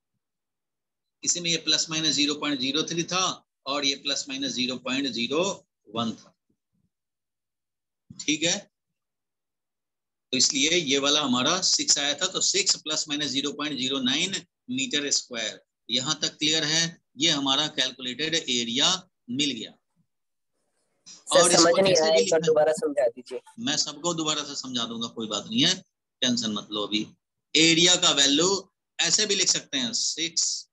इसी में ये प्लस माइनस 0.03 था और ये प्लस माइनस 0.01 था। ठीक है, तो इसलिए ये वाला हमारा 6 आया था। तो 6 प्लस माइनस 0.09 मीटर स्क्वायर। यहां तक क्लियर है? ये हमारा कैलकुलेटेड एरिया मिल गया। और समझ नहीं आया, एक बार दोबारा समझा दीजिए। मैं सबको दोबारा से समझा दूंगा, कोई बात नहीं है, टेंशन मत लो। अभी एरिया का वैल्यू ऐसे भी लिख सकते हैं 6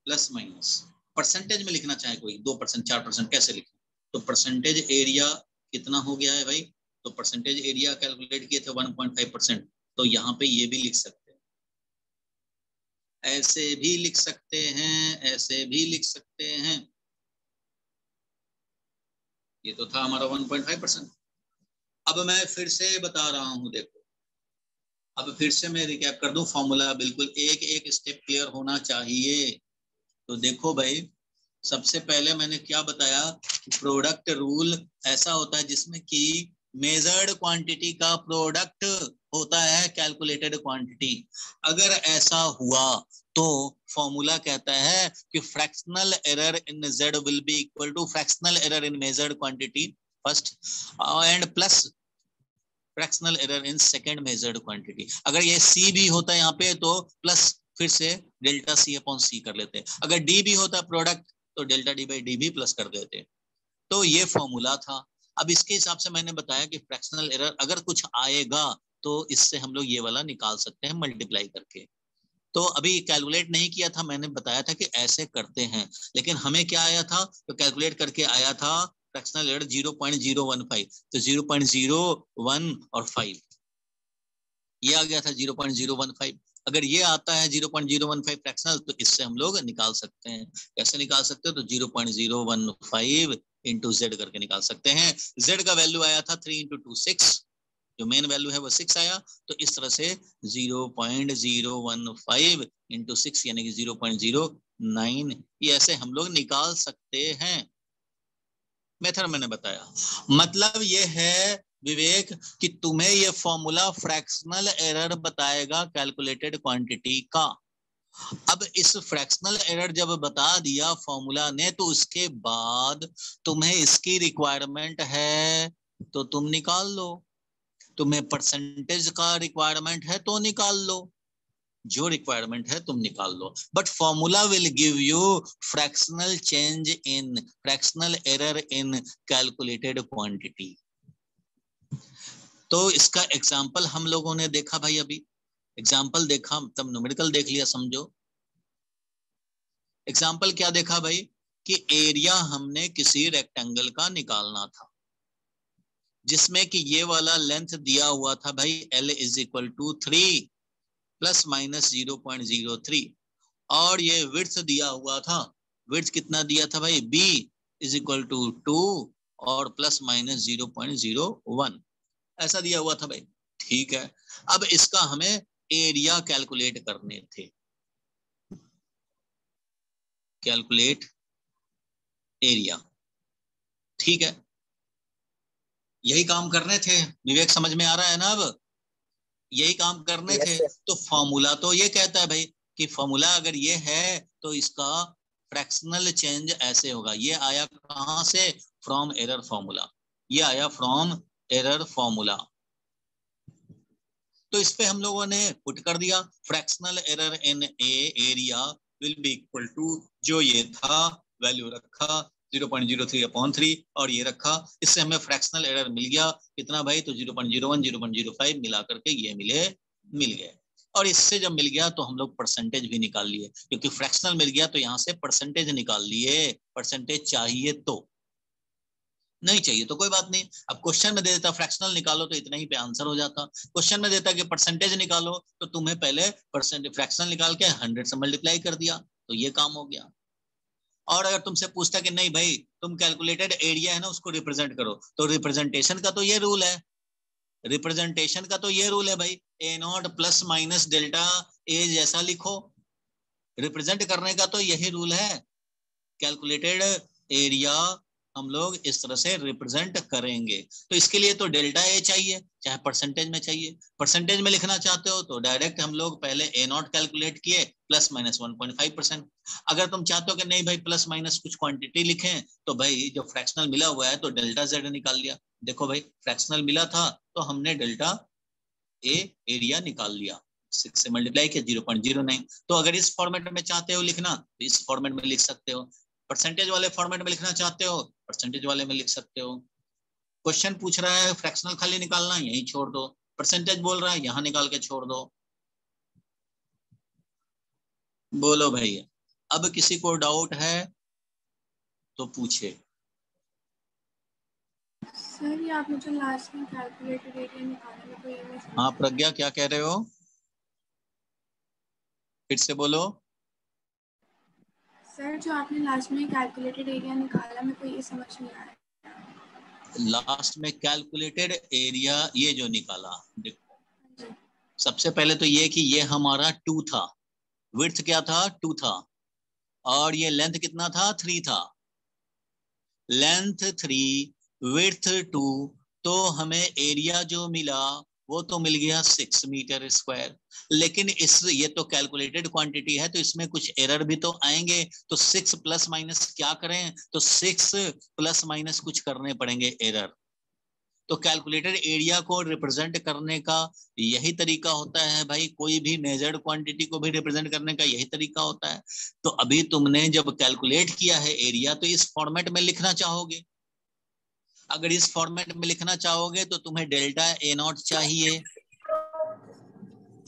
प्लस माइनस, परसेंटेज में लिखना चाहे कोई 2% 4% कैसे लिखें। तो परसेंटेज एरिया कितना हो गया है भाई? तो परसेंटेज एरिया कैलकुलेट किए थे 1.5%। तो यहाँ पे ये भी लिख सकते हैं, ऐसे भी लिख सकते हैं, ऐसे भी लिख सकते हैं। ये तो था हमारा 1.5%। अब मैं फिर से बता रहा हूं, देखो अब फिर से मैं रिकैप कर दूं फॉर्मूला, बिल्कुल एक एक स्टेप क्लियर होना चाहिए। तो देखो भाई, सबसे पहले मैंने क्या बताया कि प्रोडक्ट रूल ऐसा होता है जिसमें कि मेजर्ड क्वांटिटी का प्रोडक्ट होता है कैलकुलेटेड क्वांटिटी। अगर ऐसा हुआ तो फॉर्मूला कहता है कि fractional error in Z will be equal to fractional error in measured quantity first and plus fractional error in second measured quantity. अगर ये C भी होता है यहाँ पे तो प्लस फिर से डेल्टा C अपॉन C कर लेते हैं। अगर D भी होता प्रोडक्ट तो डेल्टा D बाई D भी प्लस कर देते। तो ये फॉर्मूला था। अब इसके हिसाब से मैंने बताया कि फ्रैक्शनल एरर अगर कुछ आएगा तो इससे हम लोग ये वाला निकाल सकते हैं मल्टीप्लाई करके। तो अभी कैलकुलेट नहीं किया था, मैंने बताया था कि ऐसे करते हैं, लेकिन हमें क्या आया था? तो कैलकुलेट करके आया था फ्रैक्शनल एरर 0.015। तो 0.01 और 5 ये आ गया था 0.015। अगर ये आता है 0.015 फ्रैक्शनल तो इससे हम लोग निकाल सकते हैं। कैसे निकाल सकते हैं? तो 0.015 इंटू जेड करके निकाल सकते हैं। जेड का वैल्यू आया था 3 इंटू 2 6, जो मेन वैल्यू है वो 6 आया। तो इस तरह से 0.015 इंटू 6 यानी कि 0.09, ये ऐसे हम लोग निकाल सकते हैं। मेथड मैंने बताया। मतलब ये है विवेक कि तुम्हें ये फॉर्मूला फ्रैक्शनल एरर बताएगा कैलकुलेटेड क्वांटिटी का। अब इस फ्रैक्शनल एरर जब बता दिया फॉर्मूला ने, तो उसके बाद तुम्हें इसकी रिक्वायरमेंट है तो तुम निकाल लो, तुम्हें परसेंटेज का रिक्वायरमेंट है तो निकाल लो, जो रिक्वायरमेंट है तुम निकाल लो। But formula will give you fractional change in, fractional error in calculated quantity. तो इसका एग्जाम्पल हम लोगों ने देखा भाई, अभी एग्जाम्पल देखा तब न्यूमेरिकल देख लिया, समझो। एग्जाम्पल क्या देखा भाई कि एरिया हमने किसी रेक्टेंगल का निकालना था, जिसमें कि ये वाला लेंथ दिया हुआ था भाई L is equal to 3 plus minus 0.03, और ये विड्थ दिया हुआ था, विड्थ कितना दिया था भाई B इज इक्वल टू 2 और प्लस माइनस 0.01 ऐसा दिया हुआ था भाई। ठीक है, अब इसका हमें एरिया कैलकुलेट करने थे, कैलकुलेट एरिया। ठीक है, यही काम करने थे विवेक, समझ में आ रहा है ना? अब यही काम करने थे। तो फॉर्मूला तो ये कहता है भाई कि फॉर्मूला अगर ये है तो इसका फ्रैक्शनल चेंज ऐसे होगा। ये आया कहां से? फ्रॉम एरर फॉर्मूला, ये आया फ्रॉम एरर फॉर्मूला। तो इस पे हम लोगों ने पुट कर दिया fractional error in a area will be equal to, जो ये था वैल्यू रखा 0.03/3 और ये रखा, इससे हमें फ्रैक्शनल एरर मिल गया कितना भाई? तो 0.01 0.05 मिला करके ये मिल गए। और इससे जब मिल गया तो हम लोग परसेंटेज भी निकाल लिए, क्योंकि फ्रैक्शनल मिल गया तो यहाँ से परसेंटेज निकाल लिए। परसेंटेज चाहिए तो, नहीं चाहिए तो कोई बात नहीं। अब क्वेश्चन में दे देता फ्रैक्शनल निकालो तो इतना ही पे आंसर हो जाता। क्वेश्चन में देता कि परसेंटेज निकालो तो तुम्हें पहले परसेंटेज फ्रैक्शनल निकाल के 100 से मल्टीप्लाई कर दिया, तो ये काम हो गया। और अगर तुमसे पूछता कि नहीं भाई तुम कैलकुलेटेड एरिया है ना उसको रिप्रेजेंट करो, तो रिप्रेजेंटेशन का तो ये रूल है, रिप्रेजेंटेशन का तो ये रूल है भाई, A0 plus minus delta A जैसा लिखो। रिप्रेजेंट करने का तो यही रूल है, कैलकुलेटेड एरिया हम लोग इस तरह से रिप्रेजेंट करेंगे। तो इसके लिए तो डेल्टा ए चाहिए, चाहे परसेंटेज में चाहिए। परसेंटेज में लिखना चाहते हो तो डायरेक्ट हम लोग पहले A0 कैलकुलेट किए प्लस माइनस 1.5%। अगर तुम चाहते हो कि नहीं भाई प्लस माइनस कुछ क्वांटिटी लिखें, तो भाई जो फ्रैक्शनल मिला हुआ है तो डेल्टा जेड निकाल लिया। देखो भाई फ्रैक्शनल मिला था तो हमने डेल्टा ए एरिया निकाल लिया, 6 से मल्टीप्लाई किया 0.09। तो अगर इस फॉर्मेट में चाहते हो लिखना तो इस फॉर्मेट में लिख सकते हो, परसेंटेज वाले फॉर्मेट में लिखना चाहते हो परसेंटेज वाले में लिख सकते हो। क्वेश्चन पूछ रहा है फ्रैक्शनल खाली निकालना, यही छोड़ दो। परसेंटेज बोल रहा है यहां निकाल के छोड़ दो। बोलो भैया, अब किसी को डाउट है तो पूछे। सर ये आपने जो लास्ट में कैलकुलेटेड एरिया निकाला है तो ये मैं समझ हाँ प्रज्ञा क्या कह रहे हो, फिर से बोलो। सर जो आपने लास्ट में कैलकुलेटेड एरिया निकाला मेरे को ये समझ नहीं आया। लास्ट में कैलकुलेटेड एरिया ये जो निकाला, देखो जी। सबसे पहले तो ये कि ये हमारा 2 था, विड्थ क्या था 2 था, और ये लेंथ कितना था 3 था। लेंथ 3 विड्थ 2, तो हमें एरिया जो मिला वो तो मिल गया 6 मीटर स्क्वायर। लेकिन इस ये तो कैलकुलेटेड क्वांटिटी है तो इसमें कुछ एरर भी तो आएंगे, तो 6 प्लस माइनस क्या करें, तो 6 प्लस माइनस कुछ करने पड़ेंगे एरर। तो कैलकुलेटेड एरिया को रिप्रेजेंट करने का यही तरीका होता है भाई, कोई भी मेजर्ड क्वांटिटी को भी रिप्रेजेंट करने का यही तरीका होता है। तो अभी तुमने जब कैलकुलेट किया है एरिया तो इस फॉर्मेट में लिखना चाहोगे। अगर इस फॉर्मेट में लिखना चाहोगे तो तुम्हें डेल्टा A0 चाहिए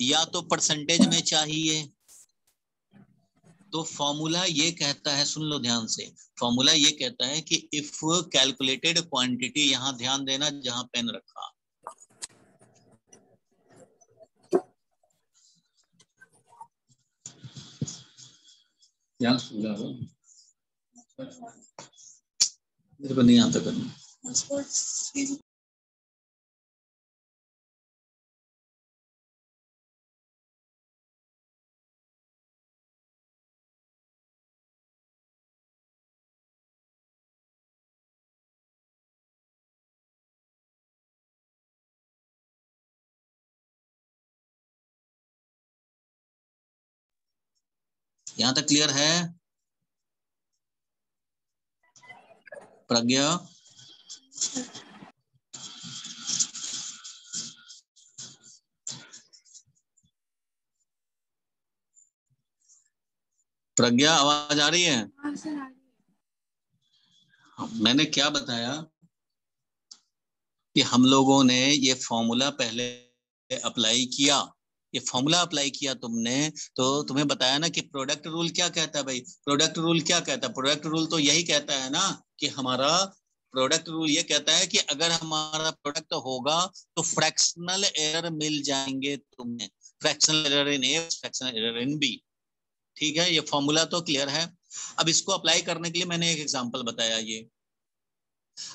या तो परसेंटेज में चाहिए। तो फॉर्मूला ये कहता है, सुन लो ध्यान से, फॉर्मूला ये कहता है कि इफ कैलकुलेटेड क्वांटिटी, यहां ध्यान देना जहां पेन रखा, ध्यान सुन लो। मेरे को नहीं आता करना। यहाँ तक क्लियर है प्रज्ञा? प्रज्ञा आवाज आ रही है? हाँ सर आ रही है। मैंने क्या बताया कि हम लोगों ने ये फॉर्मूला पहले अप्लाई किया, ये फॉर्मूला अप्लाई किया तुमने, तो तुम्हें बताया ना कि प्रोडक्ट रूल क्या कहता है भाई। प्रोडक्ट रूल क्या कहता है? प्रोडक्ट रूल तो यही कहता है ना कि हमारा प्रोडक्ट रूल ये कहता है कि अगर हमारा प्रोडक्ट होगा तो फ्रैक्शनल एरर मिल जाएंगे तुम्हें, fractional error in A, fractional error in b. ठीक है, ये फॉर्मूला तो क्लियर है। अब इसको अप्लाई करने के लिए मैंने एक एग्जांपल बताया। ये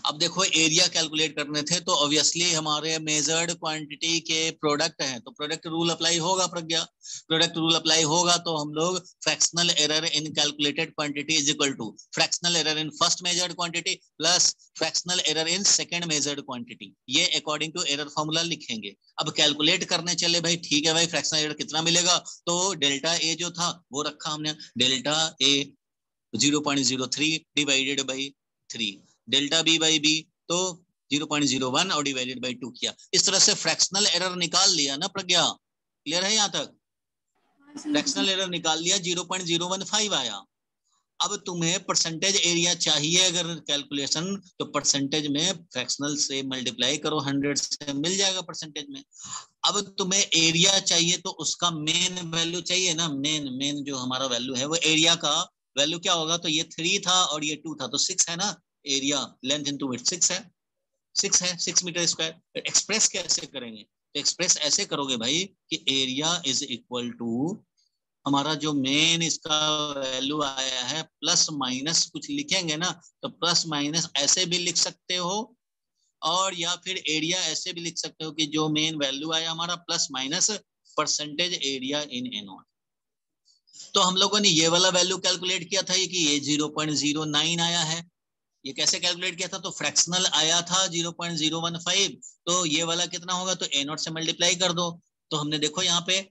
अब देखो एरिया कैलकुलेट करने थे तो ऑब्वियसली हमारे मेजर्ड क्वांटिटी के प्रोडक्ट हैं, तो प्रोडक्ट रूल अप्लाई होगा प्रज्ञा। प्रोडक्ट रूल अप्लाई होगा तो हम लोग fractional error in calculated quantity is equal to fractional error in first measured quantity plus fractional error in second measured quantity, ये अकॉर्डिंग टू एरर फॉर्मूला लिखेंगे। अब calculate करने चले भाई, ठीक है भाई, फ्रैक्शनल एरर कितना मिलेगा, तो डेल्टा ए जो था वो रखा हमने, delta a 0.03 divided by 3, delta b by b तो 0.01 और डिवाइडेड बाई 2 किया। इस तरह से फ्रैक्शनल एरर निकाल लिया ना प्रज्ञा? क्लियर है यहाँ तक? फ्रैक्शनल एरर निकाल लिया, 0.015 आया। अब तुम्हें परसेंटेज एरिया चाहिए अगर कैलकुलेशन, तो परसेंटेज में फ्रैक्शनल से मल्टीप्लाई करो, 100 से मिल जाएगा परसेंटेज में। अब तुम्हें एरिया चाहिए तो उसका मेन वैल्यू चाहिए ना, मेन जो हमारा वैल्यू है वो एरिया का वैल्यू क्या होगा, तो ये 3 था और ये 2 था तो 6 है ना, एरिया लेंथ इनटू विड्थ 6 है, 6 मीटर स्क्वायर। एक्सप्रेस कैसे करेंगे? तो एक्सप्रेस ऐसे करोगे भाई कि एरिया इज इक्वल टू हमारा जो मेन इसका वैल्यू आया है प्लस माइनस कुछ लिखेंगे ना, तो प्लस माइनस ऐसे भी लिख सकते हो, और या फिर एरिया ऐसे भी लिख सकते हो कि जो मेन वैल्यू आया हमारा plus minus percentage area in A not. तो हम लोगों ने ये वाला वैल्यू कैलकुलेट किया था कि ये 0.09 आया है। ये कैसे कैलकुलेट किया था? तो फ्रैक्शनल आया था 0.015, तो ये वाला कितना होगा, तो ए नॉट से मल्टीप्लाई कर दो। तो हमने देखो यहाँ पे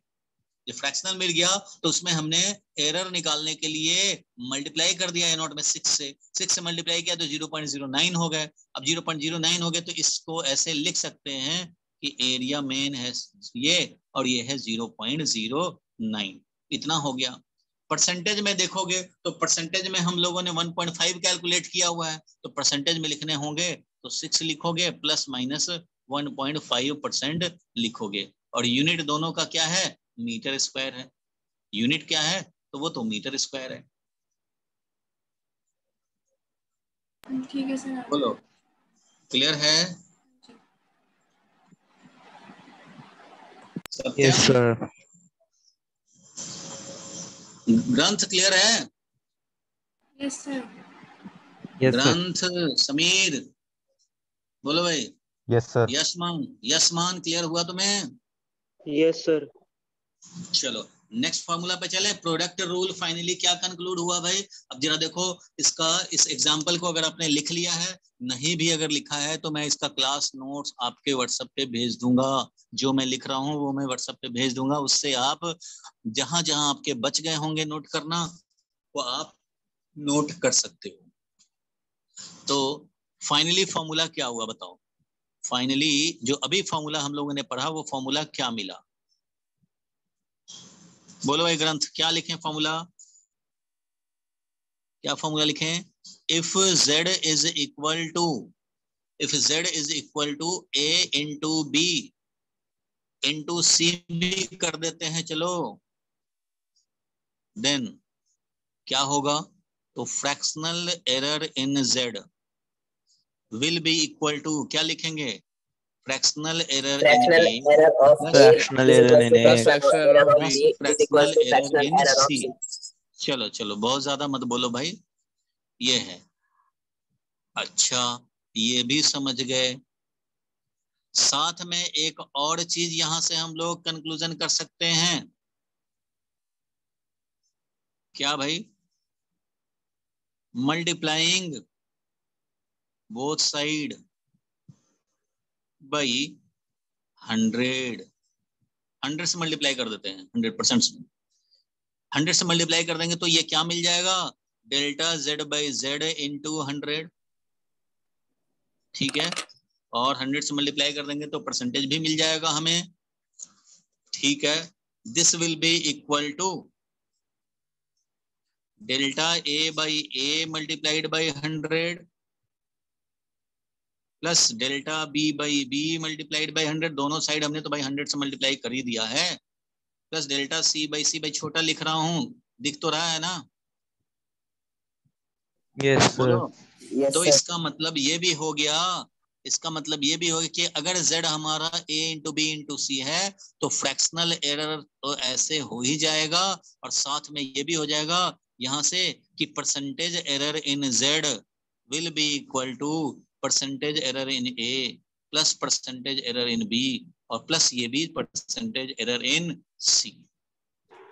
जो फ्रैक्शनल मिल गया तो उसमें हमने एरर निकालने के लिए मल्टीप्लाई कर दिया ए नॉट में 6 से मल्टीप्लाई किया तो 0.09 हो गए। अब 0.09 हो गए तो इसको ऐसे लिख सकते हैं कि एरिया मेन है ये और ये है 0.09, इतना हो गया। परसेंटेज में देखोगे तो परसेंटेज में हम लोगों ने 1.5 कैलकुलेट किया हुआ है, तो परसेंटेज में लिखने होंगे तो 6 लिखोगे प्लस माइनस 1.5% लिखोगे, और यूनिट दोनों का क्या है, मीटर स्क्वायर है। यूनिट क्या है, तो वो तो मीटर स्क्वायर है। ठीक है सर। बोलो, क्लियर है? Yes sir. ग्रंथ क्लियर है? Yes sir. ग्रंथ समीर बोलो भाई। Yes sir. यशमान क्लियर हुआ तुम्हें? Yes sir. चलो नेक्स्ट फॉर्मूला पे चले। प्रोडक्ट रूल फाइनली क्या कंक्लूड हुआ भाई? अब जरा देखो इसका, इस एग्जांपल को अगर आपने लिख लिया है, नहीं भी अगर लिखा है तो मैं इसका क्लास नोट्स आपके व्हाट्सएप पे भेज दूंगा। जो मैं लिख रहा हूँ वो मैं व्हाट्सएप पे भेज दूंगा, उससे आप जहां जहां आपके बच गए होंगे नोट करना वो आप नोट कर सकते हो। तो फाइनली फॉर्मूला क्या हुआ बताओ? फाइनली जो अभी फॉर्मूला हम लोगों ने पढ़ा वो फॉर्मूला क्या मिला? बोलो भाई ग्रंथ, क्या लिखें फॉर्मूला? क्या फॉर्मूला लिखें? If z is equal to, if z is equal to a into B into C भी कर देते हैं चलो, देन क्या होगा? तो fractional error in z will be equal to, क्या लिखेंगे? Fractional error in fractional A error of A fractional error in A fractional error of B is equal fractional to error fractional in error of C. C. चलो बहुत ज्यादा मत बोलो भाई, ये है। अच्छा, ये भी समझ गए। साथ में एक और चीज यहां से हम लोग कंक्लूजन कर सकते हैं, क्या भाई? मल्टीप्लाइंग बोथ साइड बाई 100, 100 से मल्टीप्लाई कर देते हैं, 100% से 100 से मल्टीप्लाई कर देंगे तो ये क्या मिल जाएगा? Delta Z by Z into 100, ठीक है। और 100 से मल्टीप्लाई कर देंगे तो परसेंटेज भी मिल जाएगा हमें, ठीक है। This will be equal to delta a by a multiplied by 100 plus delta b by b multiplied by 100, दोनों साइड हमने तो भाई 100 से मल्टीप्लाई कर ही दिया है, plus delta c by c, by छोटा लिख रहा हूं, दिख तो रहा है ना? Yes, बोलो। sir. Yes, तो sir. इसका मतलब ये भी हो गया, इसका मतलब ये भी हो गया कि अगर z हमारा a इंटू बी इंटू सी है तो फ्रैक्शनल एरर तो ऐसे हो ही जाएगा, और साथ में ये भी हो जाएगा यहां से कि percentage error in z will be equal to percentage error in a plus percentage error in b, और प्लस ये भी percentage error in c।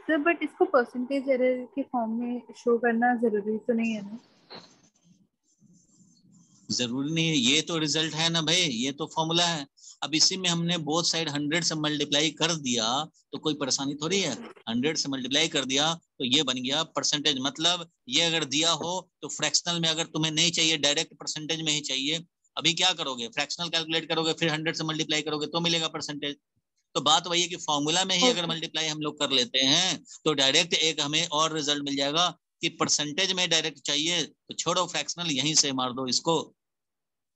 Sir but इसको परसेंटेज एरर के फॉर्म में शो करना जरूरी तो नहीं है ना? जरूरी नहीं है, ये तो रिजल्ट है ना भाई, ये तो फॉर्मूला है। अब इसी में हमने बोथ साइड 100 से मल्टीप्लाई कर दिया तो कोई परेशानी थोड़ी है, 100 से मल्टीप्लाई कर दिया तो ये बन गया परसेंटेज। मतलब ये अगर दिया हो तो फ्रैक्शनल में अगर तुम्हें नहीं चाहिए, डायरेक्ट परसेंटेज में ही चाहिए, अभी क्या करोगे? फ्रैक्शनल कैलकुलेट करोगे, फिर 100 से मल्टीप्लाई करोगे तो मिलेगा परसेंटेज। तो बात वही है कि फॉर्मूला में ही अगर मल्टीप्लाई हम लोग कर लेते हैं तो डायरेक्ट एक हमें और रिजल्ट मिल जाएगा कि परसेंटेज में डायरेक्ट चाहिए तो छोड़ो फ्रैक्शनल, यहीं से मार दो इसको।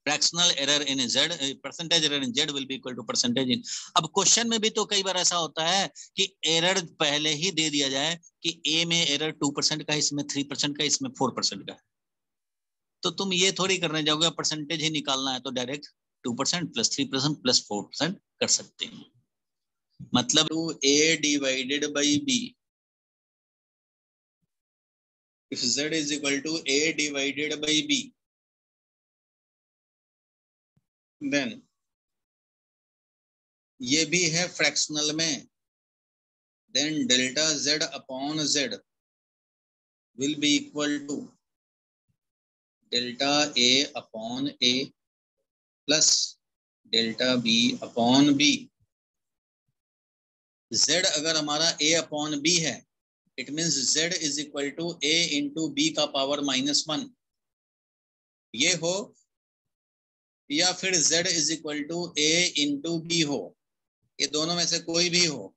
Fractional error in z, percentage error in z will be equal to percentage in. अब क्वेश्चन में भी तो कई बार ऐसा होता है कि एरर पहले ही दे दिया जाए कि a में एरर 2% का है, इसमें 3% का, इसमें 4% का है, तो तुम ये थोड़ी करने जाओगे, परसेंटेज ही निकालना है तो डायरेक्ट 2% प्लस 3% प्लस 4% कर सकते हैं। मतलब a divided by b, if z is equal to a divided by b, then ये भी है फ्रैक्शनल में, then delta z upon z will be equal to delta a upon a plus delta b upon b। z अगर हमारा a upon b है, it means z is equal to a into b का power -1, ये हो, या फिर z is equal to a into b हो, ये दोनों में से कोई भी हो,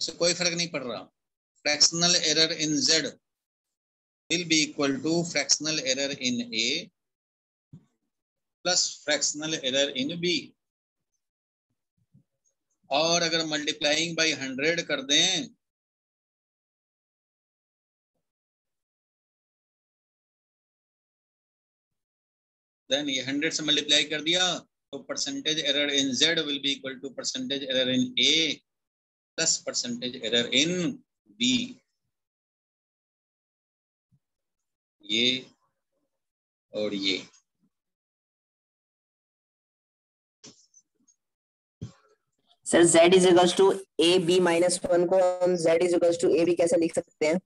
उससे कोई फर्क नहीं पड़ रहा। Fractional error in z will be equal to fractional error in a plus fractional error in b। और अगर मल्टीप्लाइंग बाई 100 कर दें देन ये 100 से मल्टीप्लाई कर दिया तो percentage error in z will be equal to percentage error in a plus percentage error in b। ये और ये sir z is equal to a b -1 को हम z is equal to a b कैसे लिख सकते हैं?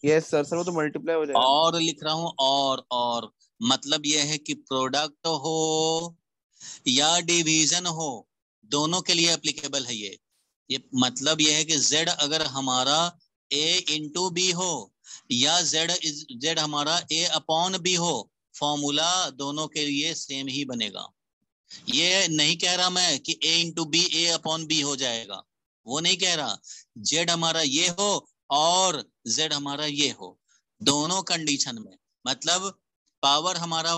यस सर, सर वो तो मल्टीप्लाई हो जाएगा। और लिख रहा हूं, और मतलब यह है कि प्रोडक्ट हो या डिवीजन हो, दोनों के लिए एप्लीकेबल है ये मतलब यह है कि z अगर हमारा a इंटू बी हो या z हमारा a अपॉन बी हो, फॉर्मूला दोनों के लिए सेम ही बनेगा। ये नहीं कह रहा मैं कि a into b a upon b हो जाएगा, वो नहीं कह रहा। z हमारा ये हो और z हमारा ये हो, दोनों कंडीशन में, मतलब पावर हमारा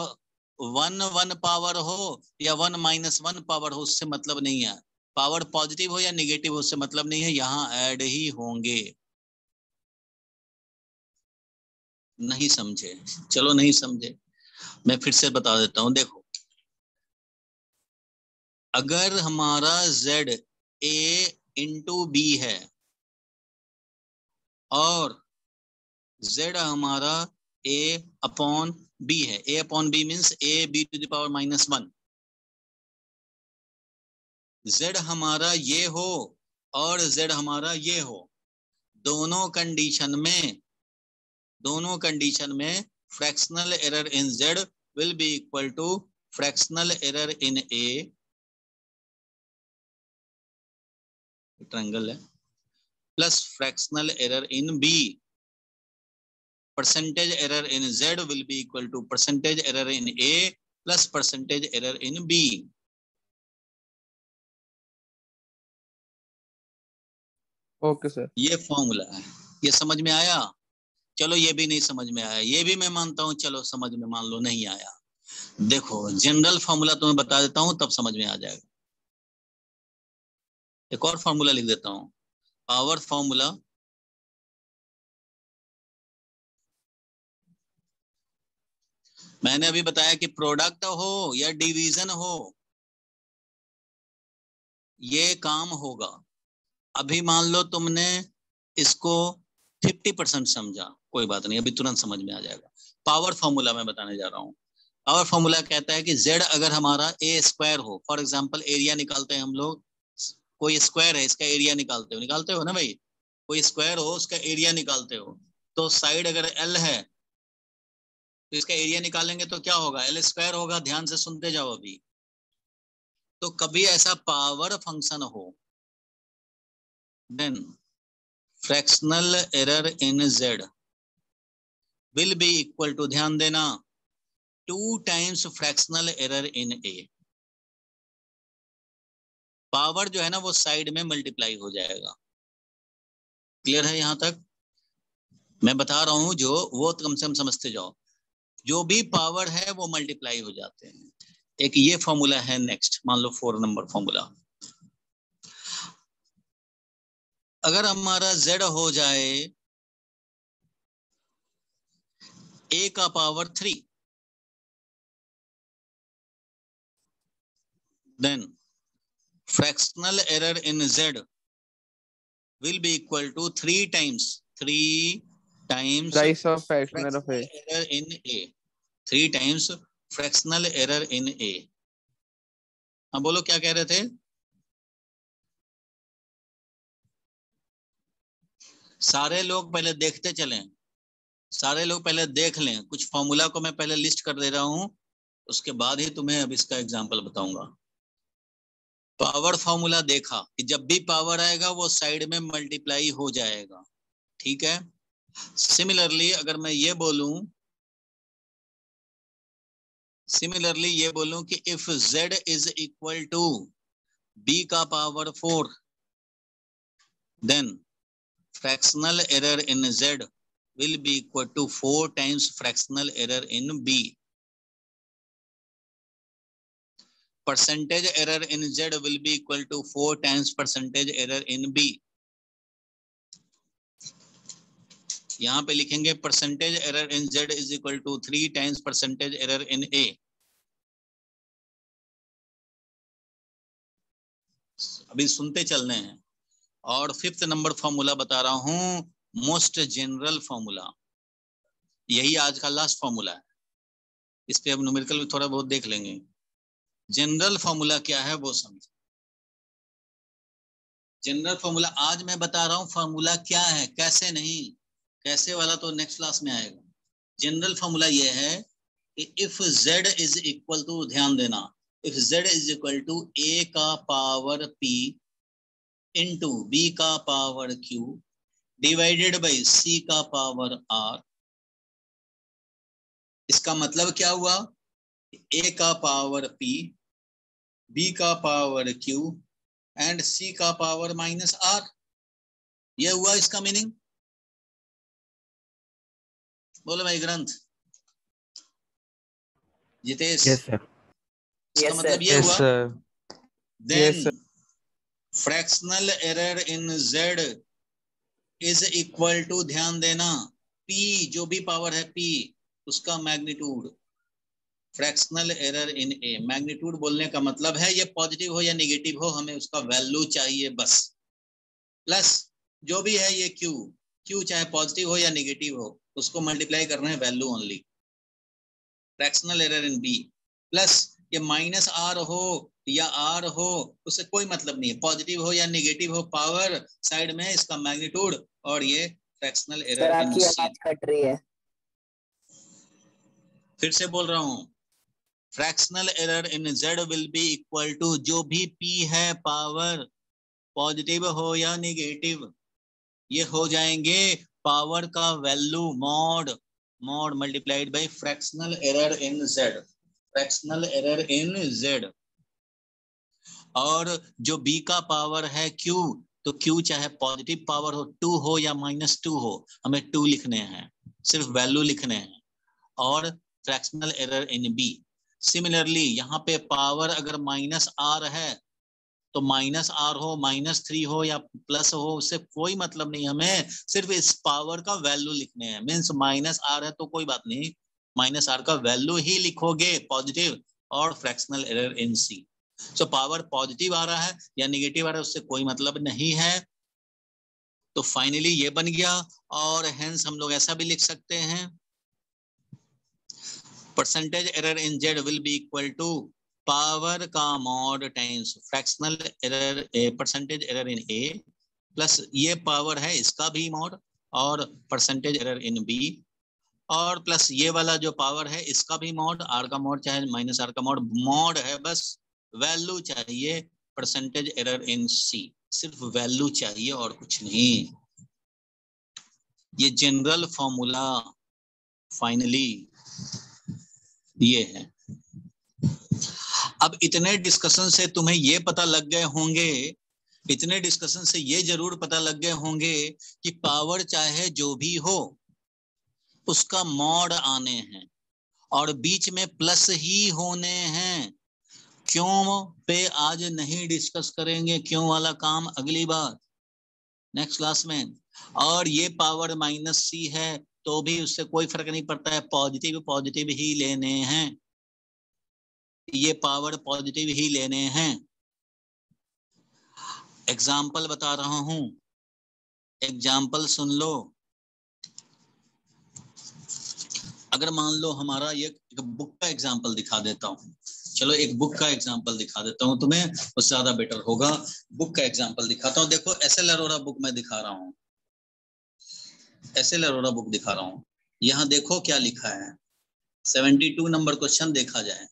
1 पावर हो या 1 - 1 पावर हो, उससे मतलब नहीं है। पावर पॉजिटिव हो या निगेटिव हो, उससे मतलब नहीं है, यहाँ ऐड ही होंगे। नहीं समझे? चलो नहीं समझे, मैं फिर से बता देता हूं। देखो, अगर हमारा z a इंटू बी है और z हमारा a अपॉन बी है, a upon b means a b to the power -1। z हमारा ये हो और z हमारा ये हो, दोनों कंडीशन में fractional error in z will be equal to fractional error in a, triangle है, plus fractional error in b। Percentage error in z will be equal to percentage error in a plus percentage error in b। Okay sir. ये formula है, ये समझ में आया? चलो ये भी नहीं समझ में आया, ये भी मैं मानता हूं, चलो समझ में मान लो नहीं आया। देखो जनरल फॉर्मूला तुम्हें बता देता हूं तब समझ में आ जाएगा। एक और फॉर्मूला लिख देता हूं, पावर फॉर्मूला मैंने अभी बताया कि प्रोडक्ट हो या डिवीजन हो ये काम होगा। अभी मान लो तुमने इसको 50% समझा, कोई बात नहीं, अभी तुरंत समझ में आ जाएगा। पावर फॉर्मूला मैं बताने जा रहा हूँ। पावर फॉर्मूला कहता है कि z अगर हमारा a स्क्वायर हो, फॉर एग्जांपल एरिया निकालते हैं हम लोग, कोई स्क्वायर है इसका एरिया निकालते हो ना भाई, कोई स्क्वायर हो उसका एरिया निकालते हो, तो साइड अगर l है तो इसका एरिया निकालेंगे तो क्या होगा, l स्क्वायर होगा। ध्यान से सुनते जाओ अभी। तो कभी ऐसा पावर फंक्शन हो, then fractional error in z will be equal to, ध्यान देना, 2 times fractional error in a। Power जो है ना वो साइड में मल्टीप्लाई हो जाएगा। क्लियर है यहां तक? मैं बता रहा हूं जो, वो कम से कम समझते जाओ। जो भी पावर है वो मल्टीप्लाई हो जाते हैं। एक ये फॉर्मूला है। नेक्स्ट मान लो 4 नंबर फॉर्मूला, अगर हमारा z हो जाए a का power 3, then fractional error in z will be equal to 3 times rise of fractional of a. error in a, 3 times fractional error in a। हाँ बोलो क्या कह रहे थे? सारे लोग पहले देखते चलें, सारे लोग पहले देख लें। कुछ फॉर्मूला को मैं पहले लिस्ट कर दे रहा हूं, उसके बाद ही तुम्हें अब इसका एग्जांपल बताऊंगा। पावर फॉर्मूला देखा कि जब भी पावर आएगा वो साइड में मल्टीप्लाई हो जाएगा, ठीक है। सिमिलरली अगर मैं ये बोलूं, कि if z is equal to b का power 4, then fractional error in z will be equal to 4 times fractional error in b। Percentage error in z will be equal to 4 times percentage error in b। यहां पे लिखेंगे percentage error in z is equal to 3 times percentage error in a। अभी सुनते चलने हैं। और 5th number formula बता रहा हूं, मोस्ट जनरल फॉर्मूला, यही आज का लास्ट फॉर्मूला है। इस पे अब न्यूमेरिकल भी थोड़ा बहुत देख लेंगे। जनरल फॉर्मूला क्या है वो समझो। जनरल फॉर्मूला आज मैं बता रहा हूं, फॉर्मूला क्या है, कैसे नहीं, कैसे वाला तो नेक्स्ट क्लास में आएगा। जनरल फॉर्मूला ये है कि if z is equal to, ध्यान देना, if z is equal to a का पावर p इंटू b का power q divided by c का पावर r। इसका मतलब क्या हुआ, a का पावर p, b का पावर q एंड c का पावर -r। ये हुआ इसका मीनिंग। बोलो भाई ग्रंथ, जितेश। Yes, sir. इसका Yes, मतलब sir. ये Yes, हुआ, sir. Then fractional error in z is equal to, ध्यान देना, p जो भी पावर है p उसका magnitude, fractional error in a। Magnitude बोलने का मतलब है ये पॉजिटिव हो या नेगेटिव हो, हमें उसका वैल्यू चाहिए बस, प्लस जो भी है ये q चाहे पॉजिटिव हो या नेगेटिव हो उसको मल्टीप्लाई करना है value only. Fractional error in b, plus ये माइनस आर हो या आर हो उससे कोई मतलब नहीं है, पॉजिटिव हो या नेगेटिव हो, पावर साइड में इसका मैग्नीट्यूड, और ये फ्रैक्शनल सर एरर इन आपकी सी। आवाज कट रही है। फिर से बोल रहा हूं, fractional error in Z will be equal to, जो भी पी है पावर पॉजिटिव हो या नेगेटिव, ये हो जाएंगे पावर का value mod, mod multiplied by fractional error in Z, fractional error in Z. और जो बी का पावर है क्यू, तो क्यू चाहे पॉजिटिव पावर हो 2 हो या -2 हो, हमें 2 लिखने हैं, सिर्फ वैल्यू लिखने हैं, और fractional error in b. Similarly यहाँ पे पावर अगर -r है तो -r हो, -3 हो या प्लस हो, उससे कोई मतलब नहीं, हमें सिर्फ इस पावर का वैल्यू लिखने हैं। मीन्स -r है तो कोई बात नहीं, -r का वैल्यू ही लिखोगे पॉजिटिव, और fractional error in C. So power positive आ रहा है या नेगेटिव आ रहा है उससे कोई मतलब नहीं है। तो फाइनली ये बन गया, और हेंस हम लोग ऐसा भी लिख सकते हैं, percentage error in Z will be equal to power का mod times fractional error, percentage error in A, plus ये पावर है इसका भी मॉड, और परसेंटेज एरर इन बी, और प्लस ये वाला जो पावर है इसका भी मॉड, आर का मॉड चाहे -r का मॉड, मॉड है बस, वैल्यू चाहिए परसेंटेज एरर इन सी, सिर्फ वैल्यू चाहिए और कुछ नहीं। ये जनरल फॉर्मूला फाइनली ये है। अब इतने डिस्कशन से तुम्हें ये पता लग गए होंगे, इतने डिस्कशन से ये जरूर पता लग गए होंगे कि पावर चाहे जो भी हो उसका मॉड आने हैं और बीच में प्लस ही होने हैं। क्यों पे आज नहीं डिस्कस करेंगे, क्यों वाला काम अगली बार नेक्स्ट क्लास में। और ये पावर -c है तो भी उससे कोई फर्क नहीं पड़ता है, पॉजिटिव पॉजिटिव ही लेने हैं, ये पावर पॉजिटिव ही लेने हैं। एग्जाम्पल बता रहा हूं, एग्जाम्पल सुन लो। अगर मान लो हमारा ये एक बुक का एग्जाम्पल दिखा देता हूं, चलो एक बुक का एग्जाम्पल दिखा देता हूं तुम्हें, उससे ज्यादा बेटर होगा। बुक का एग्जाम्पल दिखाता हूं, देखो एसएल अरोरा बुक में दिखा रहा हूं, एसएल अरोरा बुक दिखा रहा हूं। यहाँ देखो क्या लिखा है, 72 नंबर क्वेश्चन देखा जाए,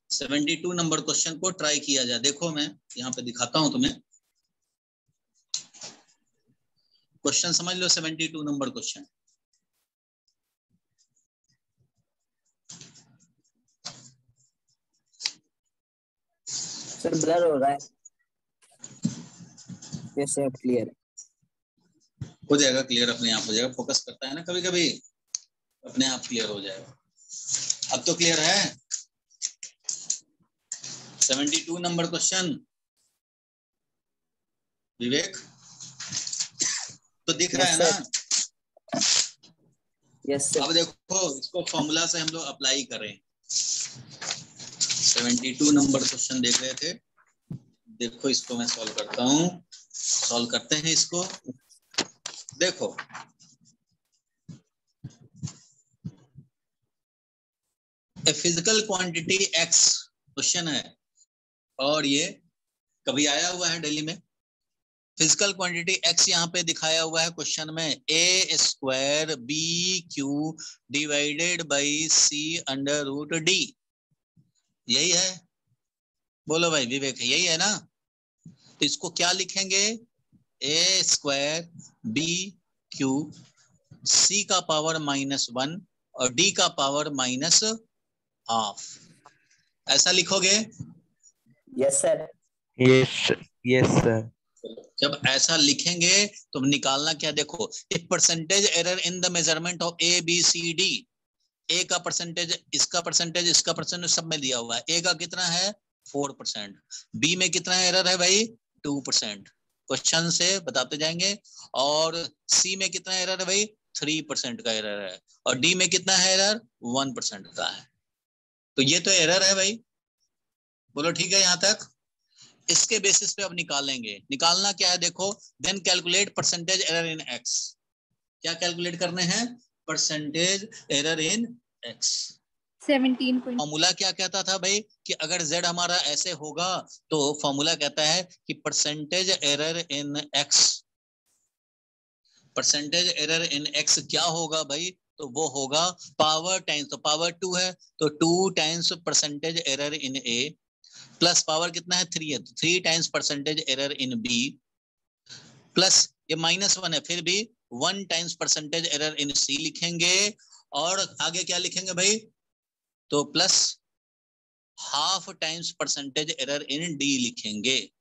72 नंबर क्वेश्चन को ट्राई किया जाए। देखो मैं यहाँ पे दिखाता हूं तुम्हें, क्वेश्चन समझ लो, 72 नंबर क्वेश्चन। सर ब्लर हो रहा है, यस सर क्लियर हो जाएगा क्लियर, अपने आप हो जाएगा, फोकस करता है ना कभी कभी, अपने आप क्लियर हो जाएगा। अब तो क्लियर है। 72 नंबर क्वेश्चन विवेक तो दिख रहा है ना? Yes sir. अब देखो इसको फॉर्मूला से हम लोग अप्लाई करें। 72 नंबर क्वेश्चन देख रहे थे, देखो इसको मैं सॉल्व करता हूं, सॉल्व करते हैं इसको। देखो a physical quantity x question है, और ये कभी आया हुआ है दिल्ली में। फिजिकल क्वांटिटी x यहाँ पे दिखाया हुआ है क्वेश्चन में, a² bq divided by c/√d, यही है? बोलो भाई विवेक, यही है ना? तो इसको क्या लिखेंगे, a² bq c का पावर -1 और d का पावर -½ ऐसा लिखोगे? Yes sir. Yes sir. जब ऐसा लिखेंगे तो निकालना क्या, देखो if percentage error in the measurement of A B C D, A का परसेंटेज, इसका परसेंटेज, इसका परसेंटेज सब में दिया हुआ है। ए का कितना है 4%, बी में कितना एरर है भाई 2%, क्वेश्चन से बताते जाएंगे। और सी में कितना एरर है भाई 3% का एरर है, और डी में कितना है एरर 1% का है। तो ये तो एरर है भाई, बोलो ठीक है यहाँ तक? इसके बेसिस पे अब निकालेंगे, निकालना क्या है देखो, then calculate percentage error in x. क्या कैलकुलेट करने हैं, percentage error in x. 17 formula क्या कहता था भाई कि अगर z हमारा ऐसे होगा तो फॉर्मूला कहता है कि percentage error in x, percentage error in x क्या होगा भाई, तो वो होगा पावर टाइम्स, तो पावर 2 है तो 2 times percentage error in a plus power कितना है 3 है तो 3 times percentage error in b plus ये -1 है फिर भी 1 times percentage error in c लिखेंगे और आगे क्या लिखेंगे भाई, तो plus half times percentage error in D लिखेंगे,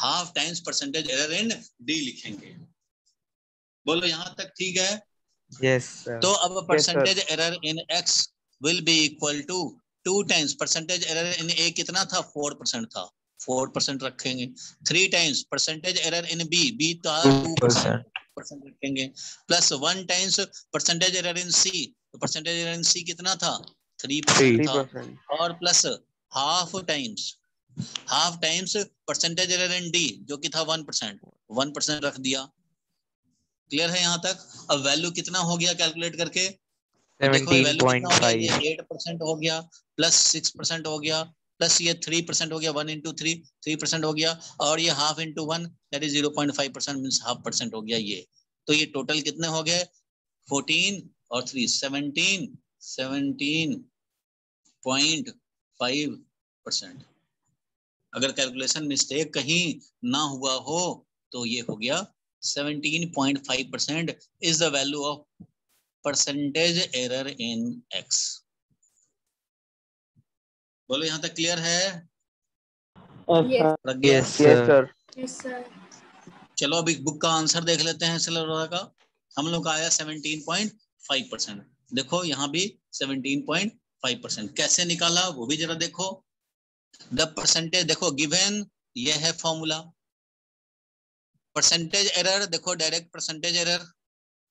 half times percentage error in D लिखेंगे। बोलो यहां तक ठीक है? Yes, sir. तो अब percentage error in x will be equal to 2 times percentage error in a कितना था 4% था, 4% रखेंगे, 3 times percentage error in b था 2% रखेंगे plus 1 times percentage error in c, तो परसेंटेज एरर इन c कितना था 3% था 3%. और plus half times percentage error in d जो कि था 1% रख दिया। क्लियर है यहाँ तक? अब वैल्यू कितना हो गया कैलकुलेट करके, देखो वैल्यू कितना हो गया, ये 8% हो गया प्लस 6% हो गया प्लस ये 3% हो गया, 1 into 3% हो गया और ये half into 1 that is 0.5% means half percent हो गया ये। तो ये टोटल कितने हो गए 14 और 3 17.5%। अगर कैलकुलेशन मिस्टेक कहीं ना हुआ हो तो ये हो गया 17.5% is the value of percentage error in x। बोलो यहाँ तक क्लियर है? Yes. Yes, sir. Yes, sir. चलो अभी बुक का आंसर देख लेते हैं सिलरोरा का। हम लोग का आया 17.5%। देखो यहाँ भी 17.5%। कैसे निकाला वो भी जरा देखो। द परसेंटेज देखो गिवन, ये है फॉर्मूला। परसेंटेज एरर देखो, डायरेक्ट परसेंटेज एरर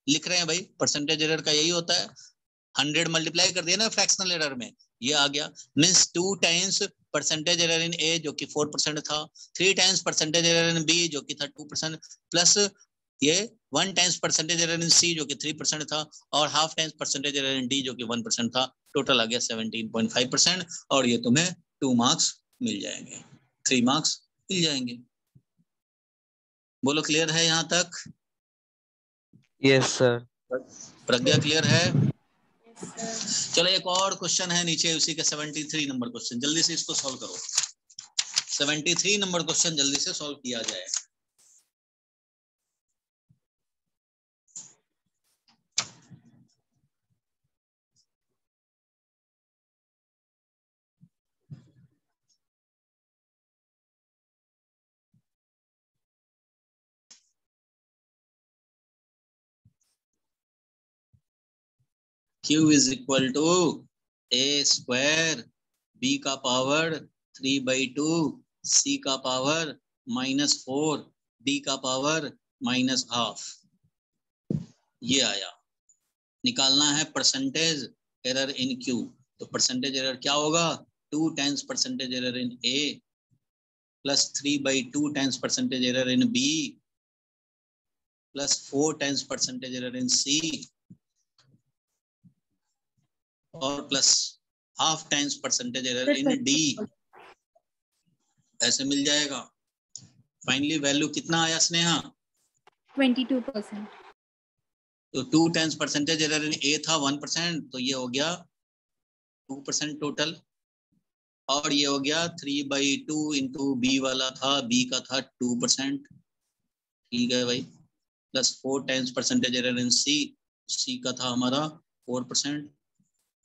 लिख रहे हैं भाई, परसेंटेज एरर का यही होता है, 100 मल्टीप्लाई कर दिया ना फ्रैक्शनल एरर में, ये आ गया means 2 times percentage error in A जो कि 4% था, 3 times percentage error in B जो कि था 2% प्लस ये 1 times percentage error in C जो कि 3% था और half times percentage error in D जो कि 1% था। टोटल आ गया 17.5% और ये तुम्हें 2 मार्क्स मिल जाएंगे, 3 मार्क्स मिल जाएंगे। बोलो क्लियर है यहाँ तक? Yes, sir. प्रज्ञा क्लियर है? Yes, sir. चलो एक और क्वेश्चन है नीचे उसी का 73 नंबर क्वेश्चन, जल्दी से इसको सॉल्व करो। 73 नंबर क्वेश्चन जल्दी से सॉल्व किया जाए। Q is equal to a square b का पावर 3/2 c का पावर -4 d का पावर -12। ये आया। निकालना है परसेंटेज एरर इन Q। तो परसेंटेज एरर क्या होगा 2 times percentage error in A plus 3/2 times percentage error in B plus 4 times percentage error in C और plus half times percentage error in D। ऐसे मिल जाएगा। फाइनली वैल्यू कितना आया स्नेहा? 22%. तो 2 times percentage error in A था 1%, तो ये हो गया 2% टोटल और ये हो गया 3/2 इंटू B वाला था, B का था 2%। ठीक है भाई, plus 4 times percentage error in C का था हमारा 4%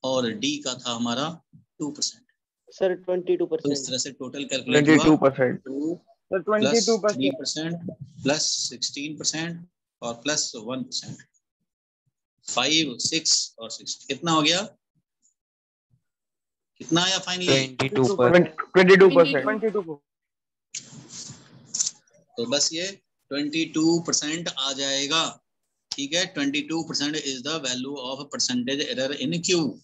और D का था हमारा 2%। सर 22%। तो इस तरह से टोटल कैलकुलेट हुआ 22%. 2 सर प्लस 22%. 3% प्लस 16% और प्लस 1%। 5, 6 और 6 कितना हो गया? कितना आया फाइनली? 22%. 22%. तो बस ये 22% आ जाएगा। ठीक है, 22% is the value of percentage error in Q।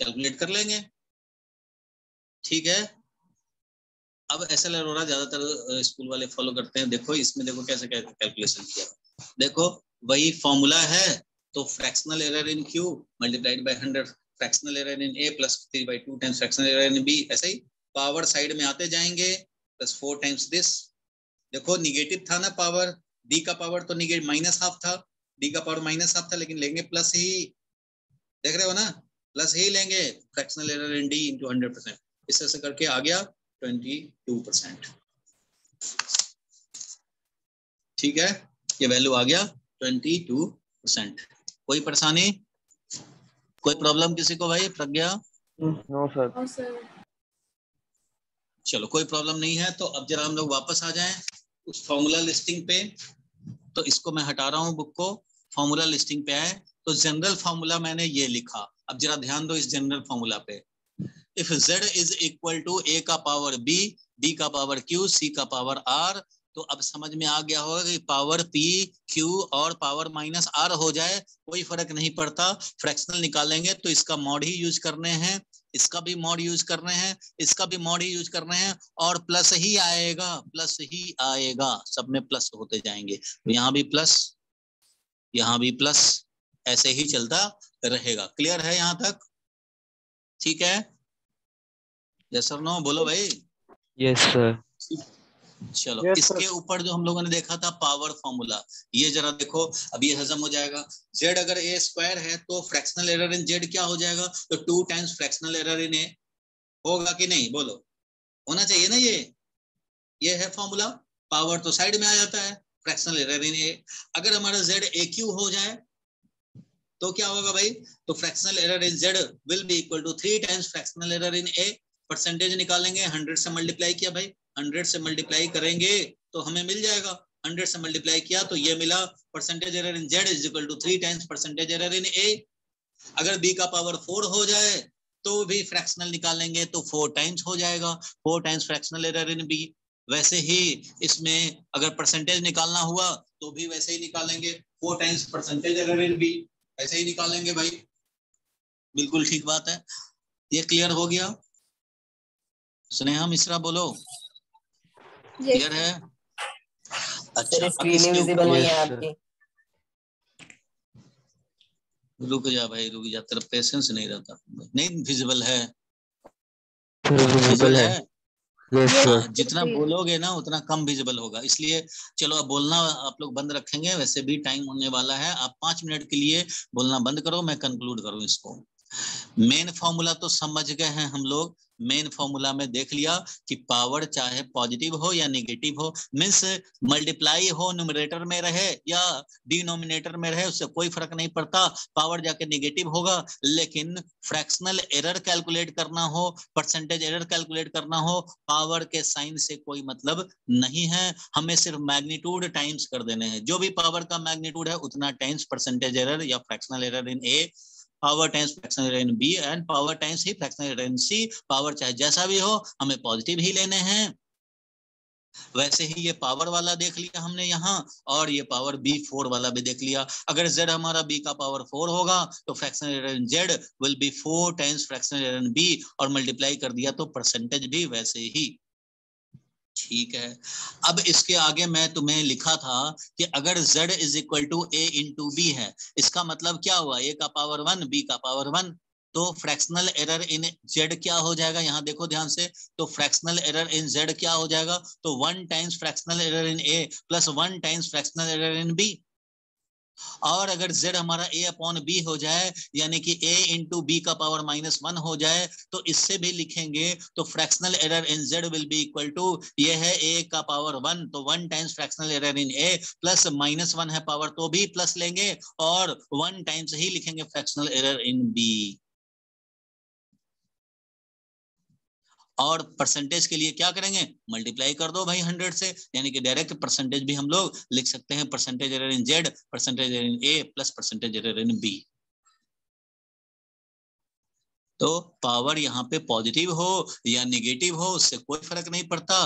Calculate कर लेंगे। ठीक है, अब SL अरोरा ज्यादातर स्कूल वाले फॉलो करते हैं। देखो इसमें देखो कैसे कैलकुलेशन किया। देखो वही फॉर्मूला है तो fractional error in Q multiplied by 100 fractional error in A plus 3/2 times fractional error in B। ऐसे ही पावर साइड में आते जाएंगे प्लस 4 टाइम्स दिस। देखो निगेटिव था ना पावर, D का पावर तो निगेटिव माइनस हाफ था, D का पावर माइनस हाफ था, लेकिन लेंगे प्लस ही, देख रहे हो ना, प्लस ही लेंगे। Fractional error in D into 100%, इस तरह से करके आ गया 22%। ठीक है, ये वैल्यू आ गया 22%। कोई परेशानी, कोई प्रॉब्लम किसी को भाई? प्रज्ञा? No sir. चलो कोई प्रॉब्लम नहीं है। तो अब जरा हम लोग वापस आ जाएं उस फॉर्मूला लिस्टिंग पे। तो इसको मैं हटा रहा हूं बुक को, फॉर्मूला लिस्टिंग पे आए तो जनरल फॉर्मूला मैंने ये लिखा। अब जरा ध्यान दो इस जनरल फॉर्मूला पे। If z is equal to a का पावर b, b का पावर q, c का पावर r, तो अब समझ में आ गया होगा कि पावर p, q और पावर माइनस r हो जाए कोई फर्क नहीं पड़ता। फ्रैक्शनल निकालेंगे तो इसका मॉड ही यूज करने हैं, इसका भी मॉड यूज करने हैं, इसका भी मॉड ही यूज करने हैं, और प्लस ही आएगा, प्लस ही आएगा, सब में प्लस होते जाएंगे। तो यहाँ भी प्लस, यहाँ भी प्लस, ऐसे ही चलता रहेगा। क्लियर है यहाँ तक? ठीक है, यस सर नो बोलो भाई। Yes sir. चलो Yes, इसके sir. ऊपर जो हम लोगों ने देखा था पावर फॉर्मूला, ये जरा देखो, अब ये हजम हो जाएगा। z अगर a स्क्वायर है तो फ्रैक्शनल एरर इन z क्या हो जाएगा? तो 2 times fractional error in a होगा कि नहीं? बोलो, होना चाहिए ना। ये है फॉर्मूला। पावर तो साइड में आ जाता है, फ्रैक्शनल एरर इन a। अगर हमारा z aq हो जाए तो क्या होगा भाई? तो fractional error in z will be equal to 3 times fractional error in a। Percentage निकालेंगे, 100 से मल्टीप्लाई किया भाई, 100 से मल्टीप्लाई करेंगे तो हमें मिल जाएगा। 100 से मल्टीप्लाई किया तो ये मिला, percentage error in z is equal to 3 times percentage error in a। अगर b का पावर 4 हो जाए तो भी फ्रैक्शनल निकालेंगे तो 4 टाइम्स हो जाएगा, 4 times fractional error in b। वैसे ही इसमें अगर परसेंटेज निकालना हुआ तो भी वैसे ही निकालेंगे, 4 times percentage error in b, ऐसे ही निकालेंगे भाई। बिल्कुल ठीक बात है। ये क्लियर हो गया? स्नेहा मिश्रा बोलो, क्लियर है? अच्छा सर अब स्क्रीन इसके विजिबल ऊपर नहीं है Yes, sir. आपकी। रुक जा भाई, रुक जा, तेरा पेशेंस नहीं रहता। नहीं विजिबल है, सर विजिबल विजिबल है। है। Yes Yes, sir. हाँ, जितना बोलोगे ना उतना कम विजिबल होगा, इसलिए चलो अब बोलना आप लोग बंद रखेंगे, वैसे भी टाइम होने वाला है। आप 5 मिनट के लिए बोलना बंद करो, मैं कंक्लूड करूं इसको। मेन फॉर्मूला तो समझ गए हैं हम लोग। मेन फॉर्मूला में देख लिया कि पावर चाहे पॉजिटिव हो या नेगेटिव हो, मींस मल्टीप्लाई हो न्यूमरेटर में रहे या डिनोमिनेटर में रहे, उससे कोई फर्क नहीं पड़ता, पावर जाके नेगेटिव होगा। लेकिन फ्रैक्शनल एरर कैलकुलेट करना हो, परसेंटेज एरर कैलकुलेट करना हो, पावर के साइन से कोई मतलब नहीं है, हमें सिर्फ मैग्नीट्यूड टाइम्स कर देने हैं। जो भी पावर का मैग्नीट्यूड है उतना टाइम्स परसेंटेज एरर या fractional error in a, power times fractional error in b and power times ही fractional error in c. Power चाहे जैसा भी हो हमें पॉजिटिव ही लेने हैं। वैसे ही ये पावर वाला देख लिया हमने यहाँ, और ये पावर b4 वाला भी देख लिया। अगर z हमारा b का पावर 4 होगा तो fractional error in z will B 4 times fractional error in b, और मल्टीप्लाई कर दिया तो परसेंटेज भी वैसे ही। ठीक है, अब इसके आगे मैं तुम्हें लिखा था कि अगर z is equal to a into b है, इसका मतलब क्या हुआ? a का पावर 1, b का पावर 1, तो फ्रैक्शनल एरर इन z क्या हो जाएगा? यहाँ देखो ध्यान से, तो फ्रैक्शनल एरर इन z क्या हो जाएगा? तो 1 times fractional error in a plus 1 times fractional error in b। और अगर z हमारा a अपॉन b हो जाए, यानी कि a इंटू बी का पावर -1 हो जाए, तो इससे भी लिखेंगे तो fractional error in z will be equal to, ये है a का पावर 1, तो 1 times fractional error in a plus -1 है पावर तो भी प्लस लेंगे, और 1 टाइम्स ही लिखेंगे फ्रैक्शनल एरर इन b। और परसेंटेज के लिए क्या करेंगे? मल्टीप्लाई कर दो भाई 100 से, यानी कि डायरेक्ट परसेंटेज भी हम लोग लिख सकते हैं, percentage error in z percentage error in a plus percentage error in b। तो पावर यहाँ पे पॉजिटिव हो या नेगेटिव हो उससे कोई फर्क नहीं पड़ता,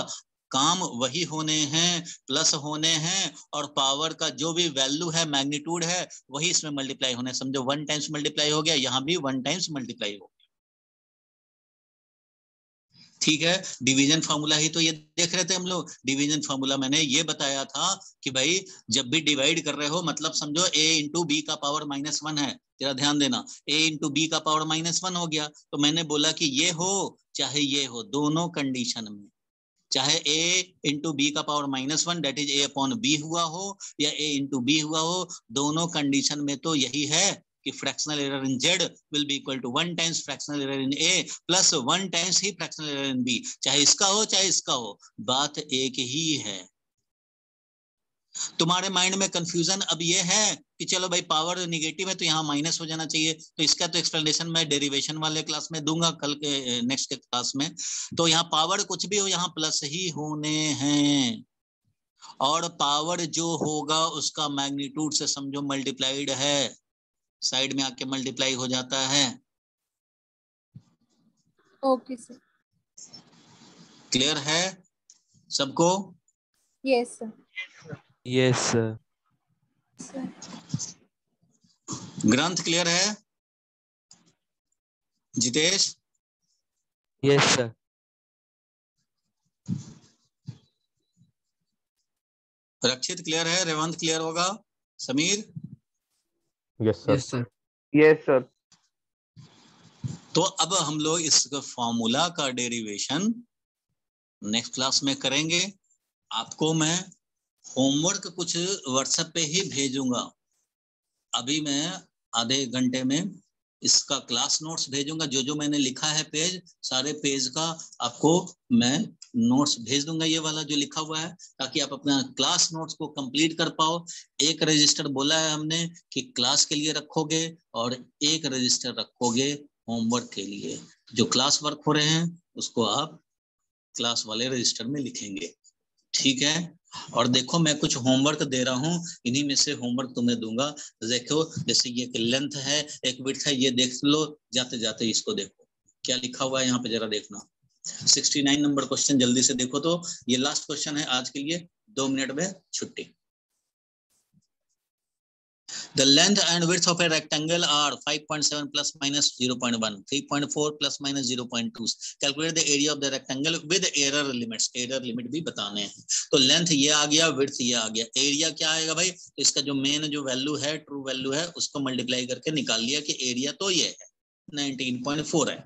काम वही होने हैं, प्लस होने हैं, और पावर का जो भी वैल्यू है, मैग्नीट्यूड है, वही इसमें मल्टीप्लाई होने। समझो 1 टाइम्स मल्टीप्लाई हो गया, यहाँ भी 1 टाइम्स मल्टीप्लाई हो गया। ठीक है, डिवीजन फार्मूला ही तो ये देख रहे थे हम लोग। डिवीजन फार्मूला मैंने ये बताया था कि भाई जब भी डिवाइड कर रहे हो मतलब समझो a इंटू बी का पावर -1 है, जरा ध्यान देना, a इंटू बी का पावर -1 हो गया, तो मैंने बोला कि ये हो चाहे ये हो, दोनों कंडीशन में, चाहे a इंटू बी का power -1 that is a upon b हुआ हो या a इंटू b हुआ हो, दोनों कंडीशन में तो यही है कि fractional error in z will be equal to 1 times fractional error in a plus 1 times ही फ्रैक्शनल एरर इन b, चाहे इसका हो चाहे इसका हो, बात एक ही है। तुम्हारे माइंड में कंफ्यूजन अब ये है कि चलो भाई पावर निगेटिव है तो यहाँ माइनस हो जाना चाहिए, तो इसका तो एक्सप्लेनेशन मैं डेरिवेशन वाले क्लास में दूंगा कल के नेक्स्ट के क्लास में। तो यहाँ पावर कुछ भी हो यहाँ प्लस ही होने हैं, और पावर जो होगा उसका मैग्नीट्यूड से समझो मल्टीप्लाइड है, साइड में आके मल्टीप्लाई हो जाता है। Okay sir. क्लियर है सबको? Yes sir. Yes, sir. ग्रंथ क्लियर है? जितेश? Yes, sir. रक्षित क्लियर है? रेवंत क्लियर होगा? Sameer? Yes sir. Yes, sir. Yes sir. तो अब हम लोग इस फॉर्मूला का डेरिवेशन नेक्स्ट क्लास में करेंगे। आपको मैं होमवर्क कुछ व्हाट्सएप पे ही भेजूंगा, अभी मैं आधे घंटे में इसका क्लास नोट्स भेजूंगा, जो जो मैंने लिखा है पेज, सारे पेज का आपको मैं नोट्स भेज दूंगा, ये वाला जो लिखा हुआ है, ताकि आप अपना क्लास नोट्स को कंप्लीट कर पाओ। एक रजिस्टर बोला है हमने कि क्लास के लिए रखोगे और एक रजिस्टर रखोगे होमवर्क के लिए। जो क्लास वर्क हो रहे हैं उसको आप क्लास वाले रजिस्टर में लिखेंगे, ठीक है? और देखो मैं कुछ होमवर्क दे रहा हूँ, इन्हीं में से होमवर्क तुम्हें दूंगा। देखो जैसे ये लेंथ है, एक विड्थ है, ये देख लो, जाते जाते इसको देखो क्या लिखा हुआ है यहाँ पे, जरा देखना। 69 नंबर क्वेश्चन जल्दी से देखो। तो ये लास्ट क्वेश्चन है आज के लिए, 2 मिनट में छुट्टी। The length and width of a rectangle are 5.7 plus minus 0.1, 3.4 plus minus 0.2. Calculate the area of the rectangle with error limits. Error limit भी बताने हैं। तो लेंथ ये आ गया, width ये आ गया, एरिया क्या आएगा भाई? तो इसका जो मेन जो वैल्यू है, ट्रू वैल्यू है, उसको मल्टीप्लाई करके निकाल लिया कि एरिया तो ये है 19.4 है।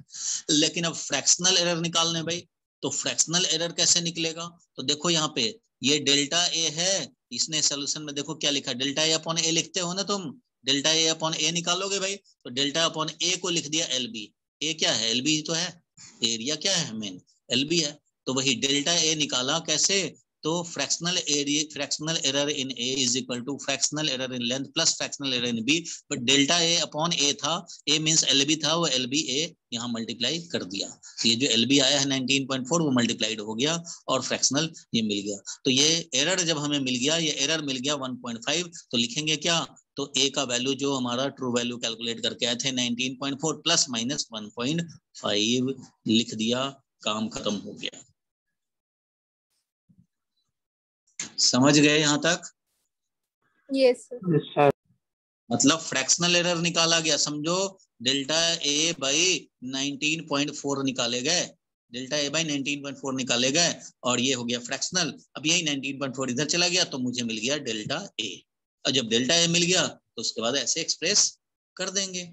लेकिन अब फ्रैक्शनल एरर निकालने भाई, तो फ्रैक्शनल एरर कैसे निकलेगा? तो देखो यहाँ पे ये डेल्टा ए है, इसने सोल्यूशन में देखो क्या लिखा, डेल्टा ए अपॉन ए लिखते हो ना तुम, डेल्टा ए अपॉन ए निकालोगे भाई, तो डेल्टा अपॉन ए को लिख दिया एल बी। ए क्या है? एल बी तो है, एरिया क्या है? मेन एल बी है। तो वही डेल्टा ए निकाला कैसे? तो fractional error in A is equal to fractional error in length plus fractional error in B, but delta A upon A था, ए मींस एल बी था, वो एल बी ए यहाँ मल्टीप्लाई कर दिया, तो ये जो एल बी आया है 19.4 वो मल्टीप्लाइड हो गया और फ्रैक्शनल ये मिल गया। तो ये एरर जब हमें मिल गया, ये एरर मिल गया 1.5, तो लिखेंगे क्या? तो ए का वैल्यू जो हमारा ट्रू वैल्यू कैलकुलेट करके आए थे 19.4 प्लस माइनस 1.5 लिख दिया, काम खत्म हो गया। समझ गए यहाँ तक? Yes sir. मतलब फ्रैक्शनल एरर निकाला गया, समझो डेल्टा ए बाई 19.4 निकाले गए, डेल्टा ए बाई 19.4 निकाले गए, और ये हो गया फ्रैक्शनल। अब यही 19.4 इधर चला गया तो मुझे मिल गया डेल्टा ए, और जब डेल्टा ए मिल गया तो उसके बाद ऐसे एक्सप्रेस कर देंगे।